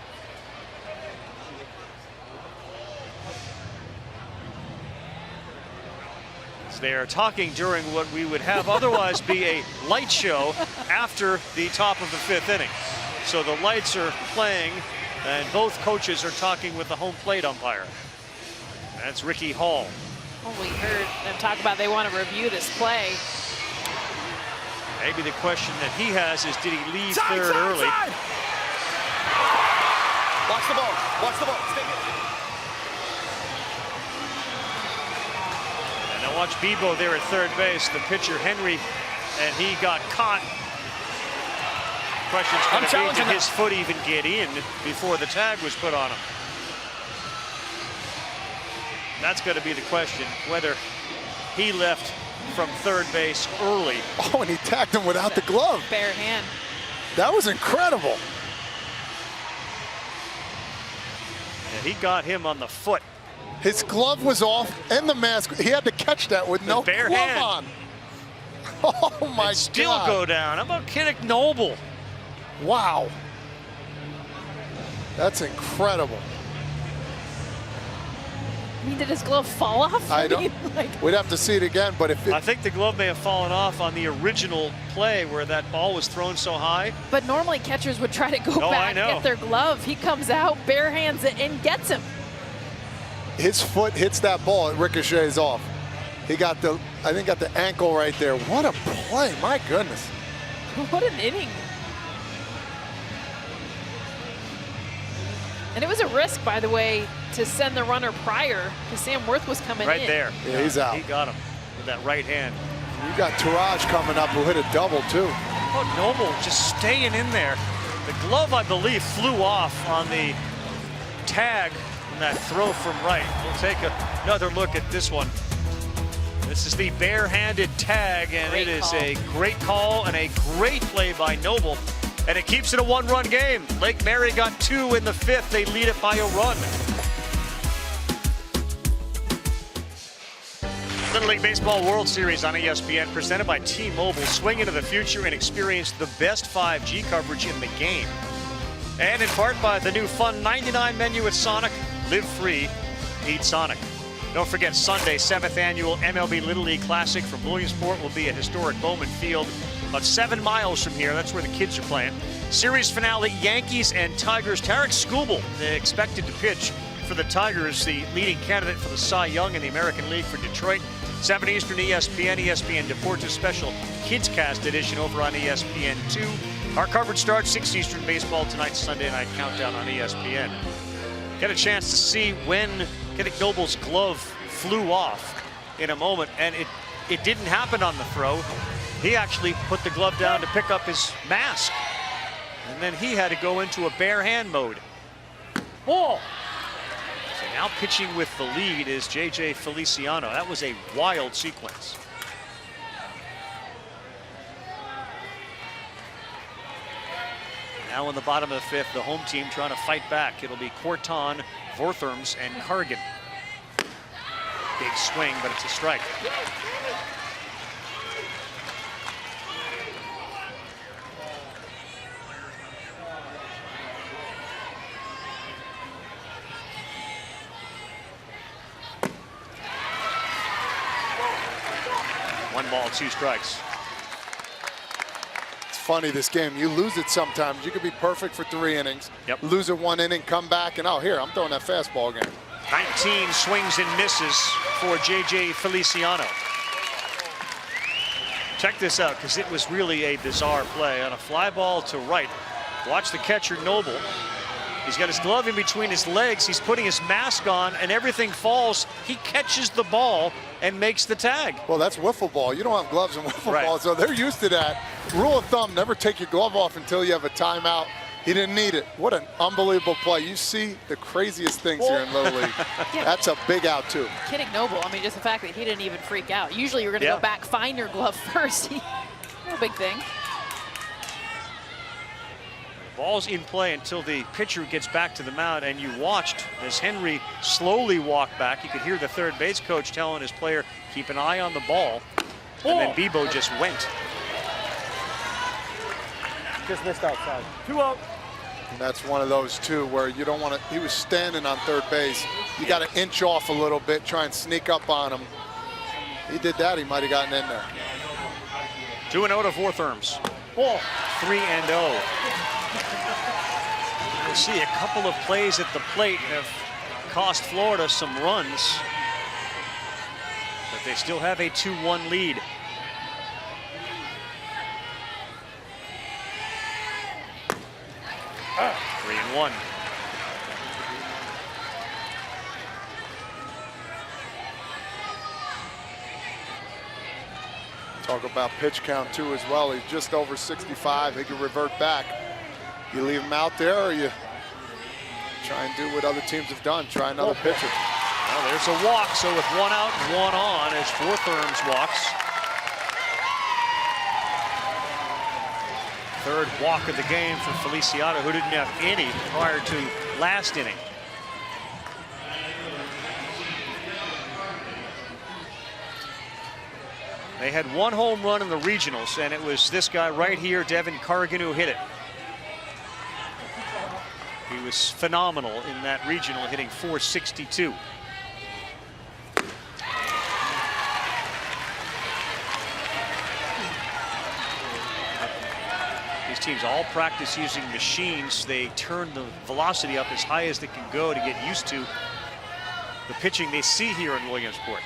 They are talking during what we would have otherwise be a light show after the top of the 5th inning. So the lights are playing, and both coaches are talking with the home plate umpire. That's Ricky Hall. Well, we heard them talk about they want to review this play. Maybe the question that he has is, did he leave third early? Watch the ball. Watch the ball. Stay here. And now watch Bebo there at third base. The pitcher, Henry, and he got caught. Question's going to be, did his foot even get in before the tag was put on him? That's going to be the question, whether he left from third base early. Oh, and he tagged him without the glove. Bare hand. That was incredible. And he got him on the foot. His glove was off and the mask. He had to catch that with no bare glove hand on. Oh, my God. Still go down. How about Kinnick Noble? Wow. That's incredible. I mean, did his glove fall off? I don't. We'd have to see it again, but if I think the glove may have fallen off on the original play where that ball was thrown so high. But normally catchers would try to go back and get their glove. He comes out, bare hands it, and gets him. His foot hits that ball, it ricochets off. He got the, I think, got the ankle right there. What a play, my goodness. What an inning. And it was a risk, by the way, to send the runner prior, because Sam Worth was coming in. Right there. Yeah, he's out. He got him with that right hand. You got Taraj coming up who hit a double, too. Oh, Noble just staying in there. The glove, I believe, flew off on the tag on that throw from right. We'll take another look at this one. This is the barehanded tag, and it is a great call and a great play by Noble. And it keeps it a one-run game. Lake Mary got 2 in the 5th. They lead it by a run. Little League Baseball World Series on ESPN, presented by T-Mobile. Swing into the future and experience the best 5G coverage in the game. And in part by the new Fun 99 menu at Sonic. Live free, eat Sonic. Don't forget, Sunday, 7th annual MLB Little League Classic from Williamsport will be at historic Bowman Field, about 7 miles from here. That's where the kids are playing. Series finale, Yankees and Tigers. Tarek Skubal expected to pitch for the Tigers, the leading candidate for the Cy Young in the American League for Detroit. 7 Eastern, ESPN, ESPN Deportes special Kids Cast edition over on ESPN2. Our coverage starts 6 Eastern baseball tonight, Sunday night countdown on ESPN. Get a chance to see when Kenneth Noble's glove flew off in a moment, and it didn't happen on the throw. He actually put the glove down to pick up his mask, and then he had to go into a bare hand mode. Ball. So now pitching with the lead is J.J. Feliciano. That was a wild sequence. Now in the bottom of the 5th, the home team trying to fight back. It'll be Corton, Vortherms, and Cargin. Big swing, but it's a strike. One ball, 2 strikes. Funny, this game, you lose it sometimes. You could be perfect for 3 innings, lose it 1 inning, come back, and oh, here, I'm throwing that fastball again. 19 swings and misses for J.J. Feliciano. Check this out, because it was really a bizarre play. On a fly ball to right, watch the catcher, Noble. He's got his glove in between his legs. He's putting his mask on, and everything falls. He catches the ball and makes the tag. Well, that's wiffle ball. You don't have gloves in wiffle ball, so they're used to that. Rule of thumb, never take your glove off until you have a timeout. He didn't need it. What an unbelievable play. You see the craziest things here in Little League. That's a big out, too. Kidding Noble. I mean, just the fact that he didn't even freak out. Usually you're going to go back, find your glove first. No big thing. Ball's in play until the pitcher gets back to the mound, and you watched as Henry slowly walked back. You could hear the third base coach telling his player, keep an eye on the ball. And then Bebo just went. Just missed outside. 2 out. And that's one of those, too, where you don't want to, he was standing on third base. You got to inch off a little bit, try and sneak up on him. He did that, he might have gotten in there. 2-0 to Vortherms. 3-0. We'll see a couple of plays at the plate have cost Florida some runs, but they still have a 2-1 lead. Ah, 3-1. Talk about pitch count, too, as well. He's just over 65. He can revert back. You leave him out there, or you try and do what other teams have done, try another pitcher. Well, there's a walk, so with 1 out and 1 on as Vortherms walks. Third walk of the game for Feliciano, who didn't have any prior to last inning. They had 1 home run in the regionals, and it was this guy right here, Devin Cargin, who hit it. He was phenomenal in that regional, hitting .462. These teams all practice using machines. They turn the velocity up as high as they can go to get used to the pitching they see here in Williamsport.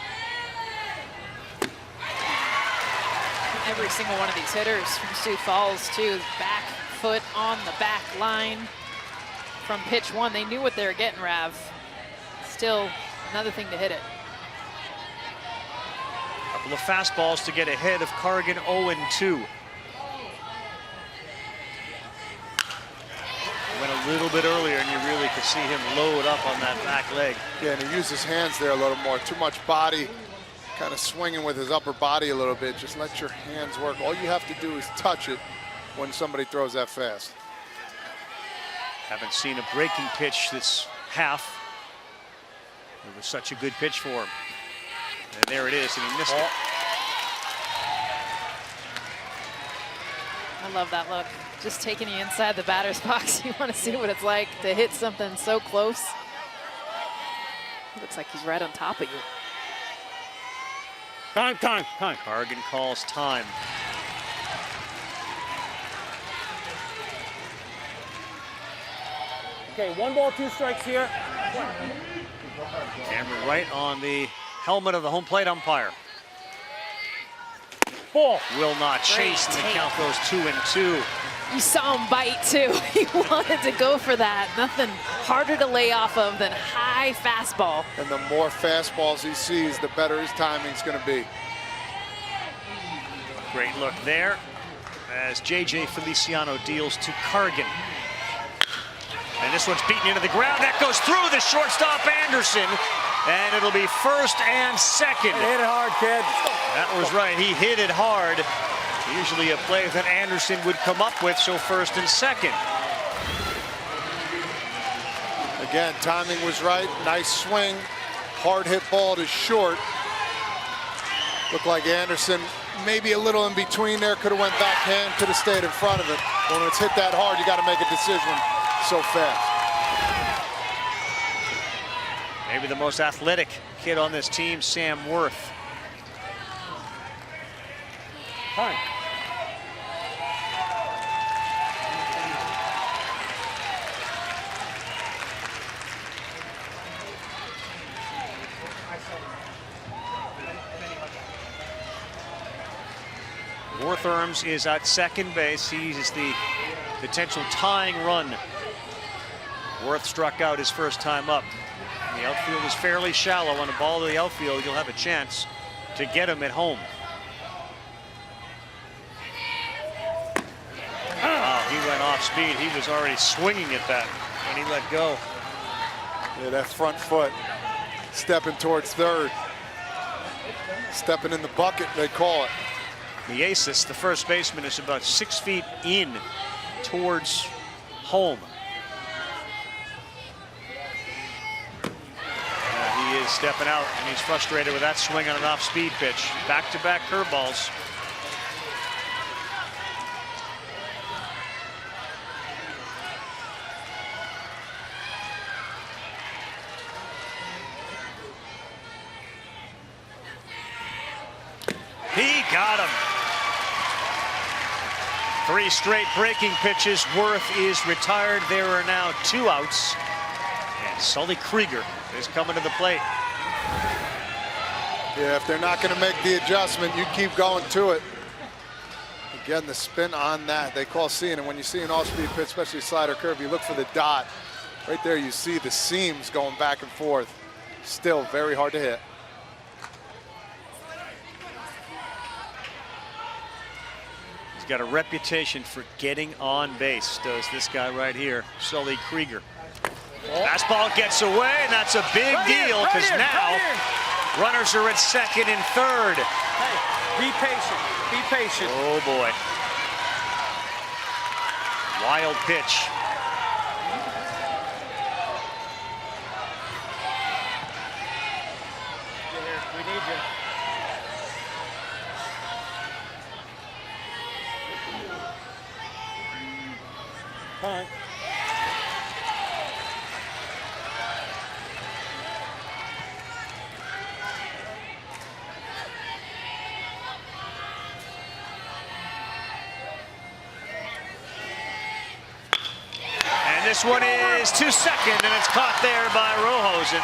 Every single one of these hitters from Sioux Falls, too, back foot on the back line from pitch 1. They knew what they were getting, Rav. Still another thing to hit it. Couple of fastballs to get ahead of Cargin, 0-2. a little bit earlier, and you really could see him load up on that back leg. Yeah, and he used his hands there a little more. Too much body, kind of swinging with his upper body a little bit. Just let your hands work. All you have to do is touch it when somebody throws that fast. Haven't seen a breaking pitch this half. It was such a good pitch for him. And there it is, and he missed it. I love that look. Just taking you inside the batter's box. You want to see what it's like to hit something so close. Looks like he's right on top of you. Time. Cargin calls time. Okay, 1 ball, 2 strikes here. Camera right on the helmet of the home plate umpire. Ball. Will not chase, and the count goes 2-2. You saw him bite too. He wanted to go for that. Nothing harder to lay off of than high fastball. And the more fastballs he sees, the better his timing's going to be. Great look there as J.J. Feliciano deals to Cargin. And this one's beaten into the ground. That goes through the shortstop, Anderson. And it'll be first and second. Hit it hard, kid. That was right. He hit it hard. Usually a play that Anderson would come up with, so first and second. Again, timing was right. Nice swing. Hard hit ball to short. Looked like Anderson maybe a little in between there. Could have went backhand, could have stayed in front of it. When it's hit that hard, you got to make a decision so fast. Maybe the most athletic kid on this team, Sam Worth. Time. Wortherms is at second base. He is the potential tying run. Worth struck out his first time up. The outfield is fairly shallow. On a ball to the outfield, you'll have a chance to get him at home. Wow, he went off speed. He was already swinging at that when he let go. Yeah, that front foot stepping towards third. Stepping in the bucket, they call it. The aces, the first baseman, is about 6 feet in towards home. He is stepping out, and he's frustrated with that swing on an off-speed pitch. Back-to-back curveballs. He got him. 3 straight breaking pitches. Worth is retired. There are now 2 outs. And Sully Krieger is coming to the plate. Yeah, if they're not going to make the adjustment, you keep going to it. Again, the spin on that, they call seeing it. When you see an off-speed pitch, especially slider curve, you look for the dot. Right there, you see the seams going back and forth. Still very hard to hit. He's got a reputation for getting on base, does this guy right here, Sully Krieger. Fastball gets away, and that's a big deal, because now runners are at second and third. Hey, be patient. Be patient. Oh, boy. Wild pitch. We need you. Time. And this one is to second, and it's caught there by Rohosen.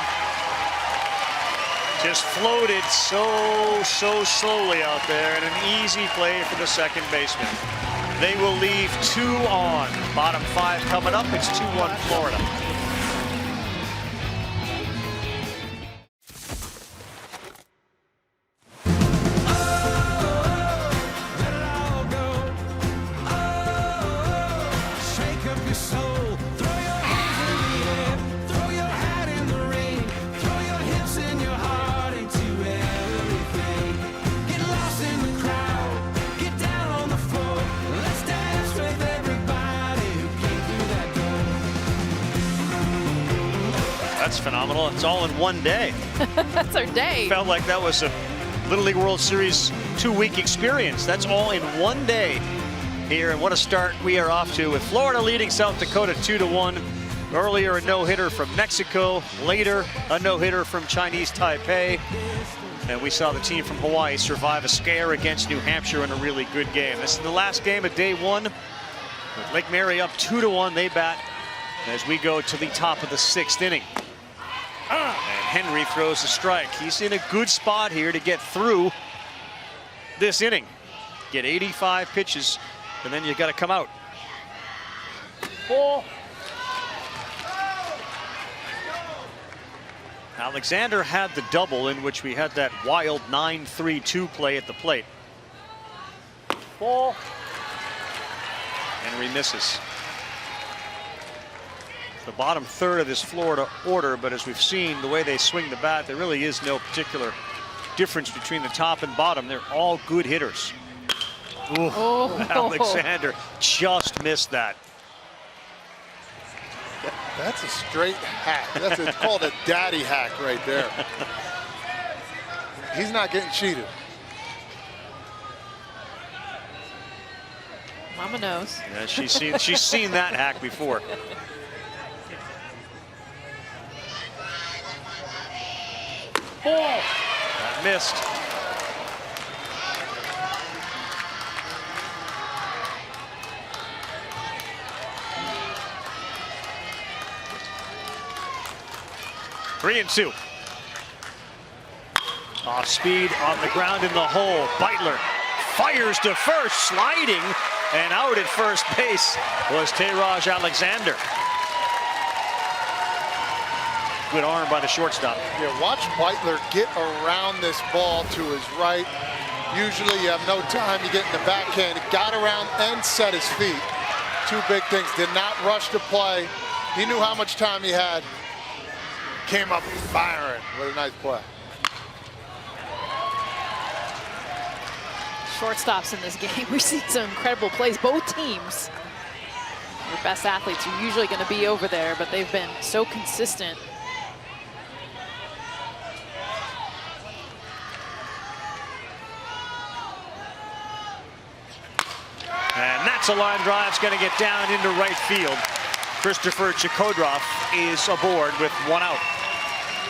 Just floated so slowly out there, and an easy play for the second baseman. They will leave 2 on. Bottom 5 coming up. It's 2-1 Florida. Shake up your soul. toll. Throw your hands in the air, throw your hat in the ring, throw your hips and your heart into everything. Get lost in the crowd, get down on the floor. Let's dance with everybody who came through that door. That's phenomenal. It's all in one day. That's our day. Felt like that was a Little League World Series 2-week experience. That's all in one day here, and what a start we are off to with Florida leading South Dakota 2-1. Earlier, a no-hitter from Mexico. Later, a no-hitter from Chinese Taipei. And we saw the team from Hawaii survive a scare against New Hampshire in a really good game. This is the last game of day one. With Lake Mary up 2-1, they bat as we go to the top of the 6th inning. And Henry throws a strike. He's in a good spot here to get through this inning. Get 85 pitches, and then you got to come out. Ball. Alexander had the double in which we had that wild 9-3-2 play at the plate. Ball. Henry misses. The bottom third of this Florida order, but as we've seen the way they swing the bat, there really is no particular difference between the top and bottom. They're all good hitters. Ooh, Alexander just missed that. That's a straight hack. It's called a daddy hack right there. He's not getting cheated. Mama knows. Yeah, she's seen that hack before. Ball. That missed. Three and two. Off speed on the ground in the hole. Beitler fires to first, sliding, and out at first base was Teyraj Alexander. Good arm by the shortstop. Yeah, watch Beitler get around this ball to his right. Usually you have no time. You get in the backhand. Got around and set his feet. Two big things. Did not rush to play. He knew how much time he had. Came up firing. What a nice play. Shortstops in this game. We've seen some incredible plays. Both teams, your best athletes are usually going to be over there, but they've been so consistent. And that's a line drive. It's going to get down into right field. Christopher Chakodrov is aboard with one out.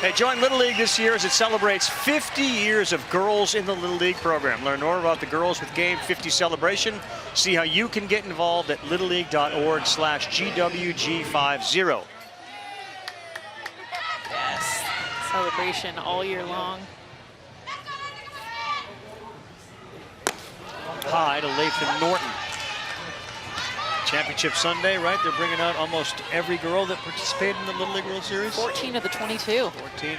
Hey, join Little League this year as it celebrates 50 years of girls in the Little League program. Learn more about the Girls with Game 50 celebration. See how you can get involved at littleleague.org/GWG50. Yes, celebration all year long. High to Lathan Norton. Championship Sunday, right? They're bringing out almost every girl that participated in the Little League World Series. 14 of the 22. 14.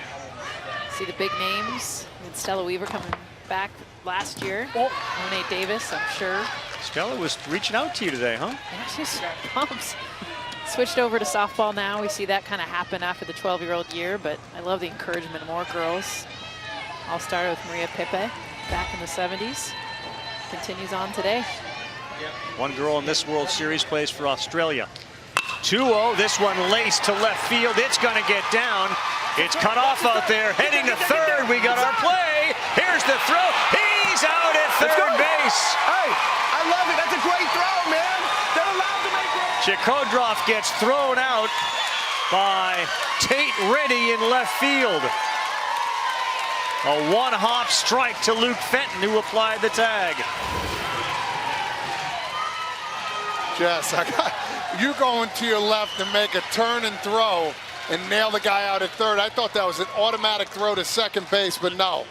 See the big names. And Stella Weaver coming back last year. Monet Davis, I'm sure. Stella was reaching out to you today, huh? Yeah, she's pumped. Switched over to softball now. We see that kind of happen after the 12-year-old year, but I love the encouragement of more girls. All started with Maria Pepe back in the 70s. Continues on today. One girl in this World Series plays for Australia. 2-0, this one laced to left field. It's going to get down. It's cut off out there. Heading to third, we got our play. Here's the throw. He's out at third base. Hey, I love it. That's a great throw, man. They're allowed to make it. Chakodrov gets thrown out by Tate Reddy in left field. A one-hop strike to Luke Fenton, who applied the tag. Jess, you going to your left and make a turn and throw and nail the guy out at third. I thought that was an automatic throw to second base, but no.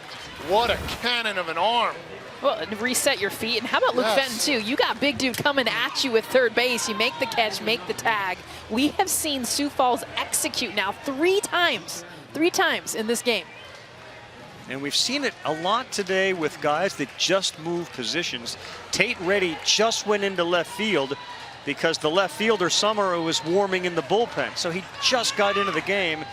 What a cannon of an arm. Well, and reset your feet. And how about Luke Fenton, too? You got big dude coming at you with third base. You make the catch, make the tag. We have seen Sioux Falls execute now 3 times. 3 times in this game. And we've seen it a lot today with guys that just move positions. Tate Reddy just went into left field. because the left fielder Summer was warming in the bullpen. So he just got into the game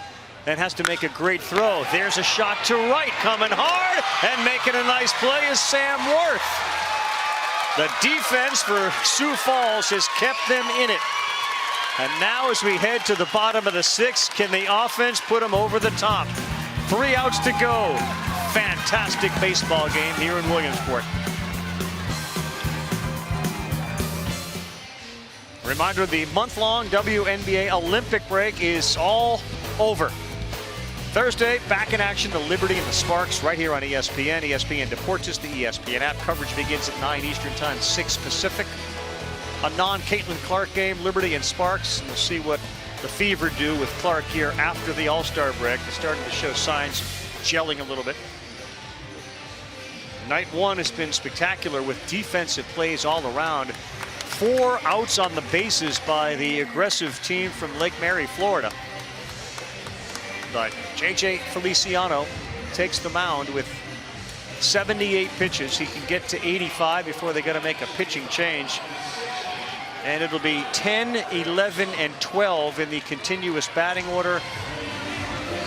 and has to make a great throw. There's a shot to right, coming hard, and making a nice play is Sam Worth. The defense for Sioux Falls has kept them in it. And now as we head to the bottom of the sixth, can the offense put them over the top? 3 outs to go. Fantastic baseball game here in Williamsport. Reminder, the month-long WNBA Olympic break is all over. Thursday, back in action, the Liberty and the Sparks right here on ESPN. ESPN Deportes, the ESPN app. Coverage begins at 9 Eastern Time, 6 Pacific. A non-Caitlin Clark game, Liberty and Sparks. And we'll see what the Fever do with Clark here after the All-Star break. They're starting to show signs gelling a little bit. Night one has been spectacular with defensive plays all around. 4 outs on the bases by the aggressive team from Lake Mary, Florida. But J.J. Feliciano takes the mound with 78 pitches. He can get to 85 before they got to make a pitching change. And it'll be 10, 11, and 12 in the continuous batting order.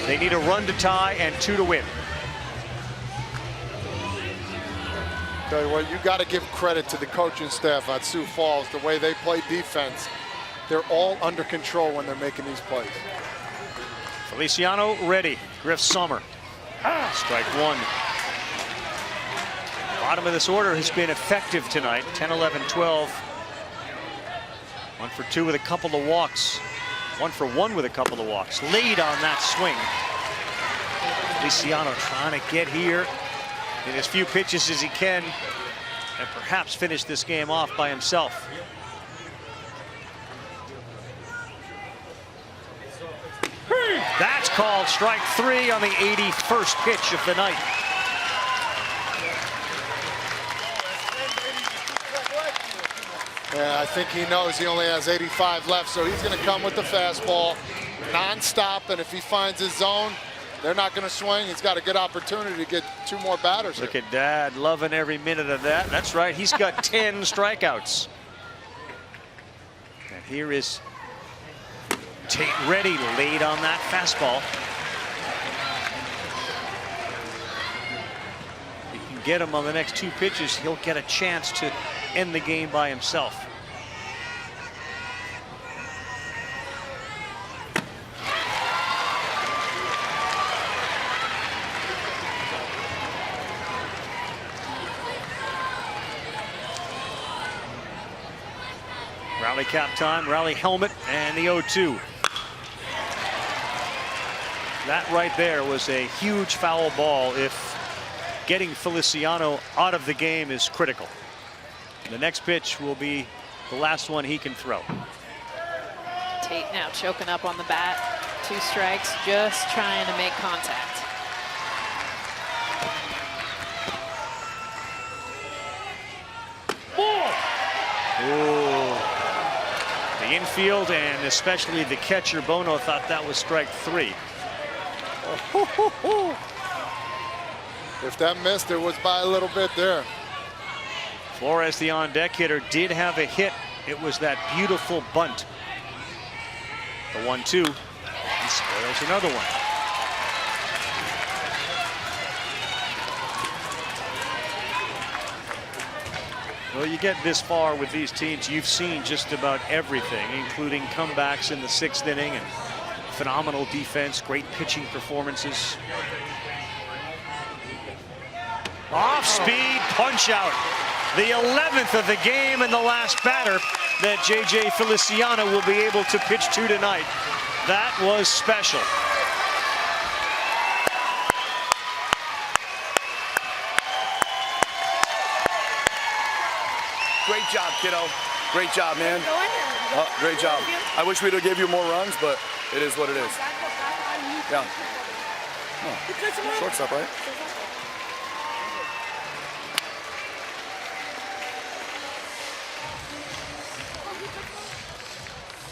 They need a run to tie and 2 to win. Tell you what, you got to give credit to the coaching staff at Sioux Falls, the way they play defense. They're all under control when they're making these plays. Feliciano ready. Griff Summer. Strike 1. Bottom of this order has been effective tonight. 10, 11, 12. 1 for 2 with a couple of walks. 1 for 1 with a couple of walks. Lead on that swing. Feliciano trying to get here in as few pitches as he can and perhaps finish this game off by himself. That's called strike 3 on the 81st pitch of the night. Yeah, I think he knows he only has 85 left, so he's going to come with the fastball non-stop, and if he finds his zone, they're not going to swing. He's got a good opportunity to get 2 more batters. Look at Dad loving every minute of that. That's right, he's got 10 strikeouts. And here is Tate ready, late on that fastball. If you can get him on the next 2 pitches, he'll get a chance to end the game by himself. Rally cap time, rally helmet, and the 0-2. That right there was a huge foul ball if getting Feliciano out of the game is critical. The next pitch will be the last one he can throw. Tate now choking up on the bat. 2 strikes, just trying to make contact. Ooh. The infield and especially the catcher Bono thought that was strike 3. If that missed, it was by a little bit there. Flores, the on-deck hitter, did have a hit. It was that beautiful bunt. The 1-2. He spoils another one. Well, you get this far with these teams, you've seen just about everything, including comebacks in the 6th inning and phenomenal defense, great pitching performances. Off-speed punch out. The 11th of the game and the last batter that J.J. Feliciano will be able to pitch to tonight. That was special. Great job, kiddo. Great job, man. Great job. I wish we'd have gave you more runs, but it is what it is. Yeah. Oh. Shortstop, right?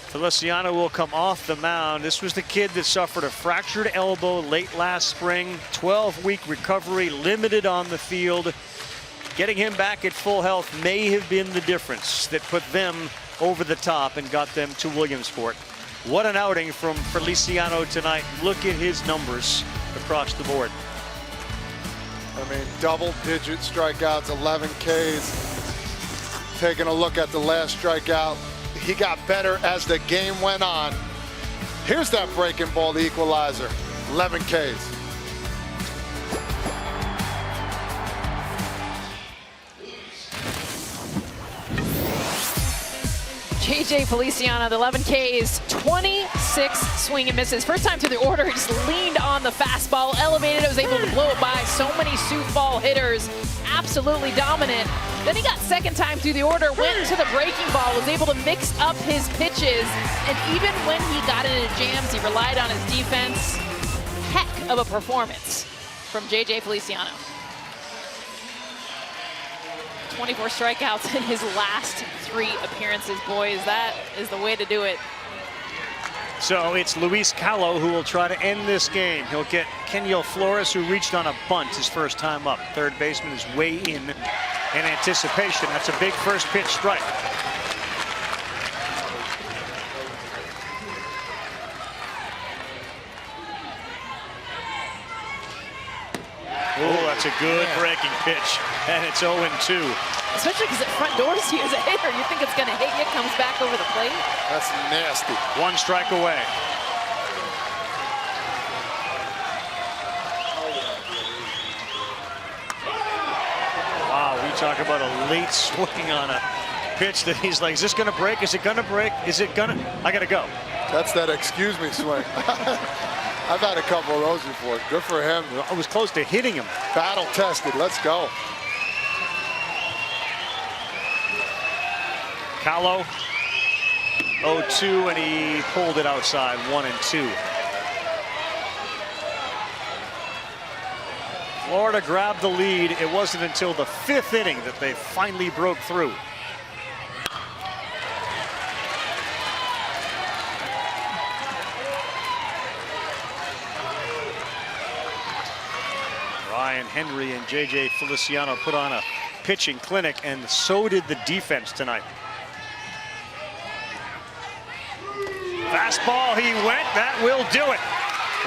Feliciano will come off the mound. This was the kid that suffered a fractured elbow late last spring. 12-week recovery, limited on the field. Getting him back at full health may have been the difference that put them over the top and got them to Williamsport. What an outing from Feliciano tonight. Look at his numbers across the board. I mean, double-digit strikeouts, 11 Ks. Taking a look at the last strikeout, he got better as the game went on. Here's that breaking ball, the equalizer, 11 Ks. JJ Feliciano, the 11 Ks, 26 swing and misses. First time through the order, he just leaned on the fastball, elevated it, was able to blow it by so many Sioux Fall hitters. Absolutely dominant. Then he got second time through the order, went to the breaking ball, was able to mix up his pitches, and even when he got into jams, he relied on his defense. Heck of a performance from JJ Feliciano. 24 strikeouts in his last 3 appearances, boys. That is the way to do it. So it's Luis Callo who will try to end this game. He'll get Kenyel Flores, who reached on a bunt his first time up. Third baseman is way in anticipation. That's a big first pitch strike. Oh, that's a good breaking pitch, and it's 0-2. Especially because it front doors you as a hitter. You think it's going to hit you, comes back over the plate. That's nasty. 1 strike away. Wow, we talk about a late swing on a pitch that he's like, is this going to break? Is it going to break? Is it going to? I got to go. That's that excuse me swing. I've had a couple of those before. Good for him. I was close to hitting him. Battle tested. Let's go. Callo, 0-2, and he pulled it outside, 1-2. Florida grabbed the lead. It wasn't until the 5th inning that they finally broke through. Ryan Henry and JJ Feliciano put on a pitching clinic, and so did the defense tonight. Fastball, he went, that will do it.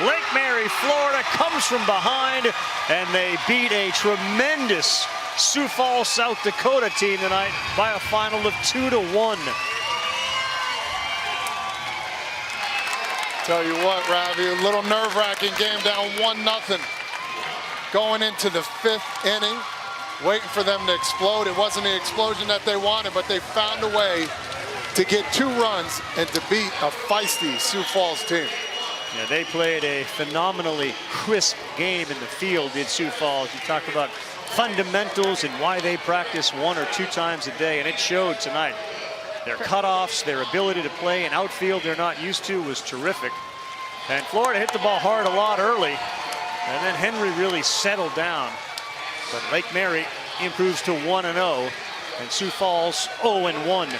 Lake Mary, Florida comes from behind, and they beat a tremendous Sioux Falls, South Dakota team tonight by a final of 2-1. Tell you what, Ravi, a little nerve-wracking game, down 1-0. Going into the 5th inning, waiting for them to explode. It wasn't the explosion that they wanted, but they found a way to get 2 runs and to beat a feisty Sioux Falls team. Yeah, they played a phenomenally crisp game in the field, did Sioux Falls. You talk about fundamentals and why they practice 1 or 2 times a day, and it showed tonight. Their cutoffs, their ability to play an outfield they're not used to was terrific. And Florida hit the ball hard a lot early, and then Henry really settled down. But Lake Mary improves to 1-0, and Sioux Falls 0-1.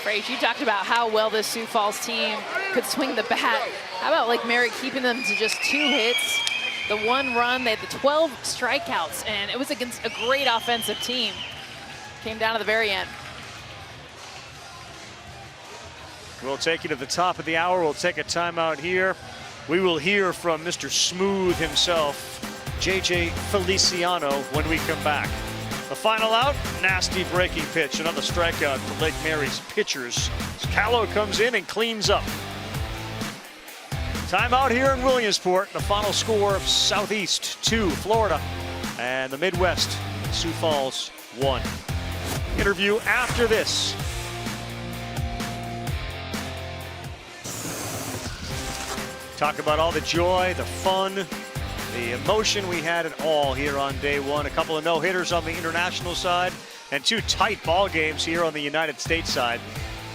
Frazier, you talked about how well this Sioux Falls team could swing the bat. How about Lake Mary keeping them to just 2 hits, the 1 run? They had the 12 strikeouts, and it was against a great offensive team. Came down to the very end. We'll take you to the top of the hour. We'll take a timeout here. We will hear from Mr. Smooth himself, JJ Feliciano, when we come back. The final out, nasty breaking pitch, another strikeout for Lake Mary's pitchers. Callo comes in and cleans up. Timeout here in Williamsport. The final score, Southeast 2, Florida, and the Midwest, Sioux Falls 1. Interview after this. Talk about all the joy, the fun, the emotion we had it all here on day 1. A couple of no-hitters on the international side and 2 tight ball games here on the United States side,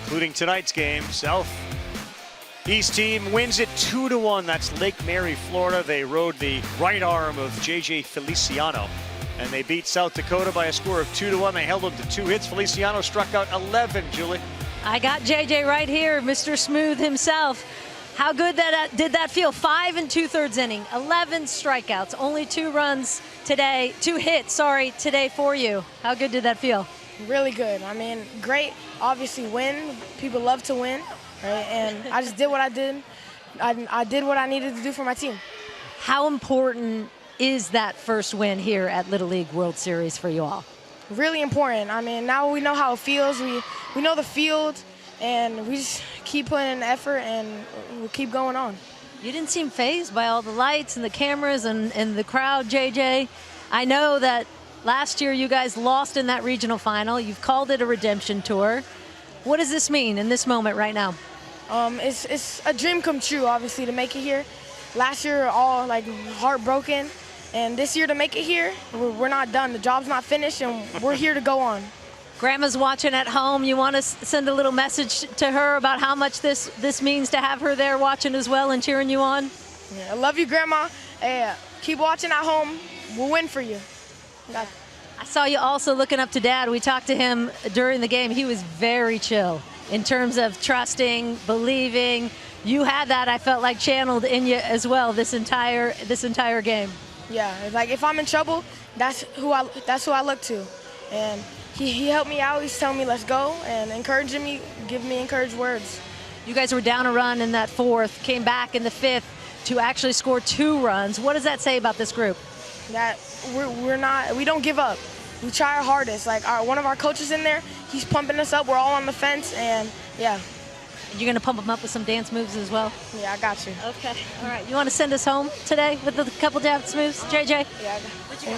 including tonight's game. Southeast team wins it 2-1. That's Lake Mary, Florida. They rode the right arm of JJ Feliciano, and they beat South Dakota by a score of 2-1. They held them to 2 hits. Feliciano struck out 11, Julie. I got JJ right here, Mr. Smooth himself. How good did that feel? 5 2/3 inning, 11 strikeouts, only 2 runs today, 2 hits, sorry, today for you. How good did that feel? Really good. I mean, great. Obviously, win. People love to win, right? And I just did what I did. I did what I needed to do for my team. How important is that first win here at Little League World Series for you all? Really important. I mean, now we know how it feels. We know the field, and we just keep putting in effort, and we'll keep going on. You didn't seem fazed by all the lights and the cameras and the crowd, JJ. I know that last year you guys lost in that regional final. You've called it a redemption tour. What does this mean in this moment right now? It's a dream come true, obviously, to make it here. Last year, all like heartbroken, and this year to make it here, we're not done. The job's not finished, and we're here to go on. Grandma's watching at home. You want to send a little message to her about how much this means to have her there watching as well and cheering you on? Yeah, I love you, Grandma. Hey, keep watching at home. We'll win for you. I saw you also looking up to Dad. We talked to him during the game. He was very chill in terms of trusting, believing. You had that, I felt like, channeled in you as well this entire game. Yeah, like if I'm in trouble, that's who I look to, and he helped me out. He's telling me let's go and encouraging me, giving me encouraged words. You guys were down a run in that fourth, came back in the fifth to actually score 2 runs. What does that say about this group? That we don't give up. We try our hardest. Like one of our coaches in there, he's pumping us up. We're all on the fence, and yeah. You're going to pump them up with some dance moves as well? Yeah, I got you. Okay. All right. You want to send us home today with a couple dance moves, JJ? Yeah, I got you.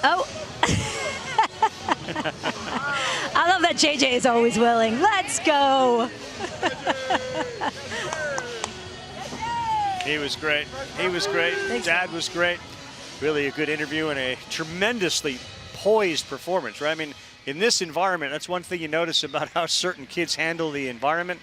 Oh. I love that JJ is always willing. Let's go. He was great. He was great. Dad was great. Really a good interview and a tremendously poised performance, right? I mean, in this environment, that's one thing you notice about how certain kids handle the environment.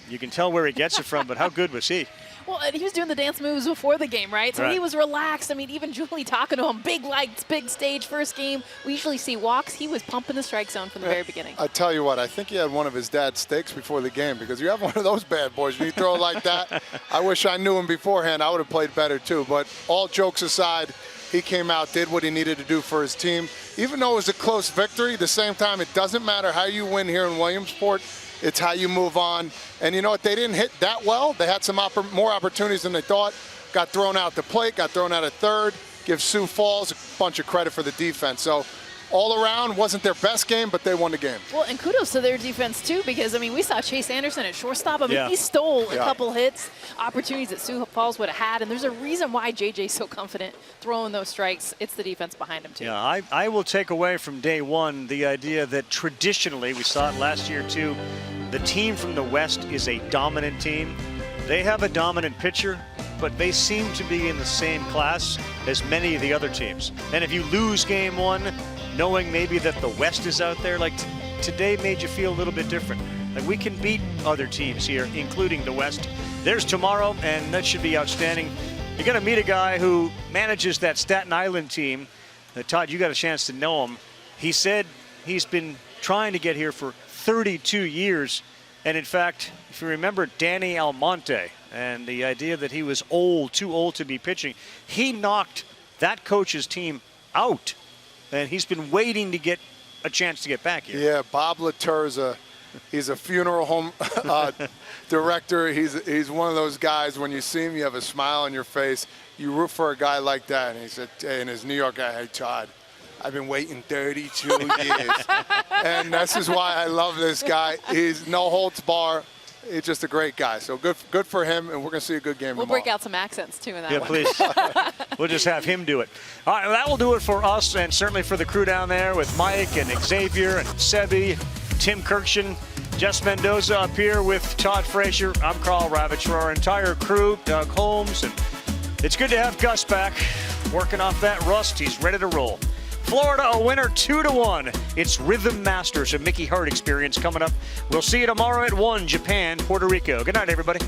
You can tell where he gets it from, but how good was he? Well, and he was doing the dance moves before the game, right? So he was relaxed. I mean, even Julie talking to him, big lights, big stage, first game. We usually see walks. He was pumping the strike zone from the very beginning. I tell you what, I think he had one of his dad's steaks before the game, because you have one of those bad boys when you throw it like that. I wish I knew him beforehand. I would have played better too. But all jokes aside, he came out, did what he needed to do for his team. Even though it was a close victory, at the same time, it doesn't matter how you win here in Williamsport. It's how you move on. And you know what? They didn't hit that well. They had some more opportunities than they thought. Got thrown out the plate, got thrown out at third. Give Sioux Falls a bunch of credit for the defense. So all around, wasn't their best game, but they won the game. Well, and kudos to their defense, too, because, I mean, we saw Chase Anderson at shortstop. I mean, he stole a couple hits, opportunities that Sioux Falls would have had, and there's a reason why JJ's so confident throwing those strikes. It's the defense behind him, too. Yeah, I will take away from day one the idea that traditionally, we saw it last year, too, the team from the West is a dominant team. They have a dominant pitcher, but they seem to be in the same class as many of the other teams. And if you lose game one, knowing maybe that the West is out there, like today made you feel a little bit different. Like we can beat other teams here, including the West. There's tomorrow, and that should be outstanding. You're going to meet a guy who manages that Staten Island team. Todd, you got a chance to know him. He said he's been trying to get here for 32 years. And in fact, if you remember Danny Almonte and the idea that he was too old to be pitching, he knocked that coach's team out. And he's been waiting to get a chance to get back here. Yeah, Bob Laturza, he's a funeral home director. He's one of those guys, when you see him, you have a smile on your face. You root for a guy like that. And he said, in his New York guy, hey, Todd, I've been waiting 32 years. And this is why I love this guy. He's no holds bar. He's just a great guy. So good for him, and we're going to see a good game tomorrow. We'll break out some accents, too, in that one. Yeah, please. We'll just have him do it. All right, well, that will do it for us, and certainly for the crew down there with Mike and Xavier and Sebi, Tim Kirkshin, Jess Mendoza up here with Todd Frazier. I'm Carl Ravitch. For our entire crew, Doug Holmes, and it's good to have Gus back working off that rust. He's ready to roll. Florida a winner 2-1. It's Rhythm Masters, a Mickey Hart experience coming up. We'll see you tomorrow at 1, Japan, Puerto Rico. Good night, everybody.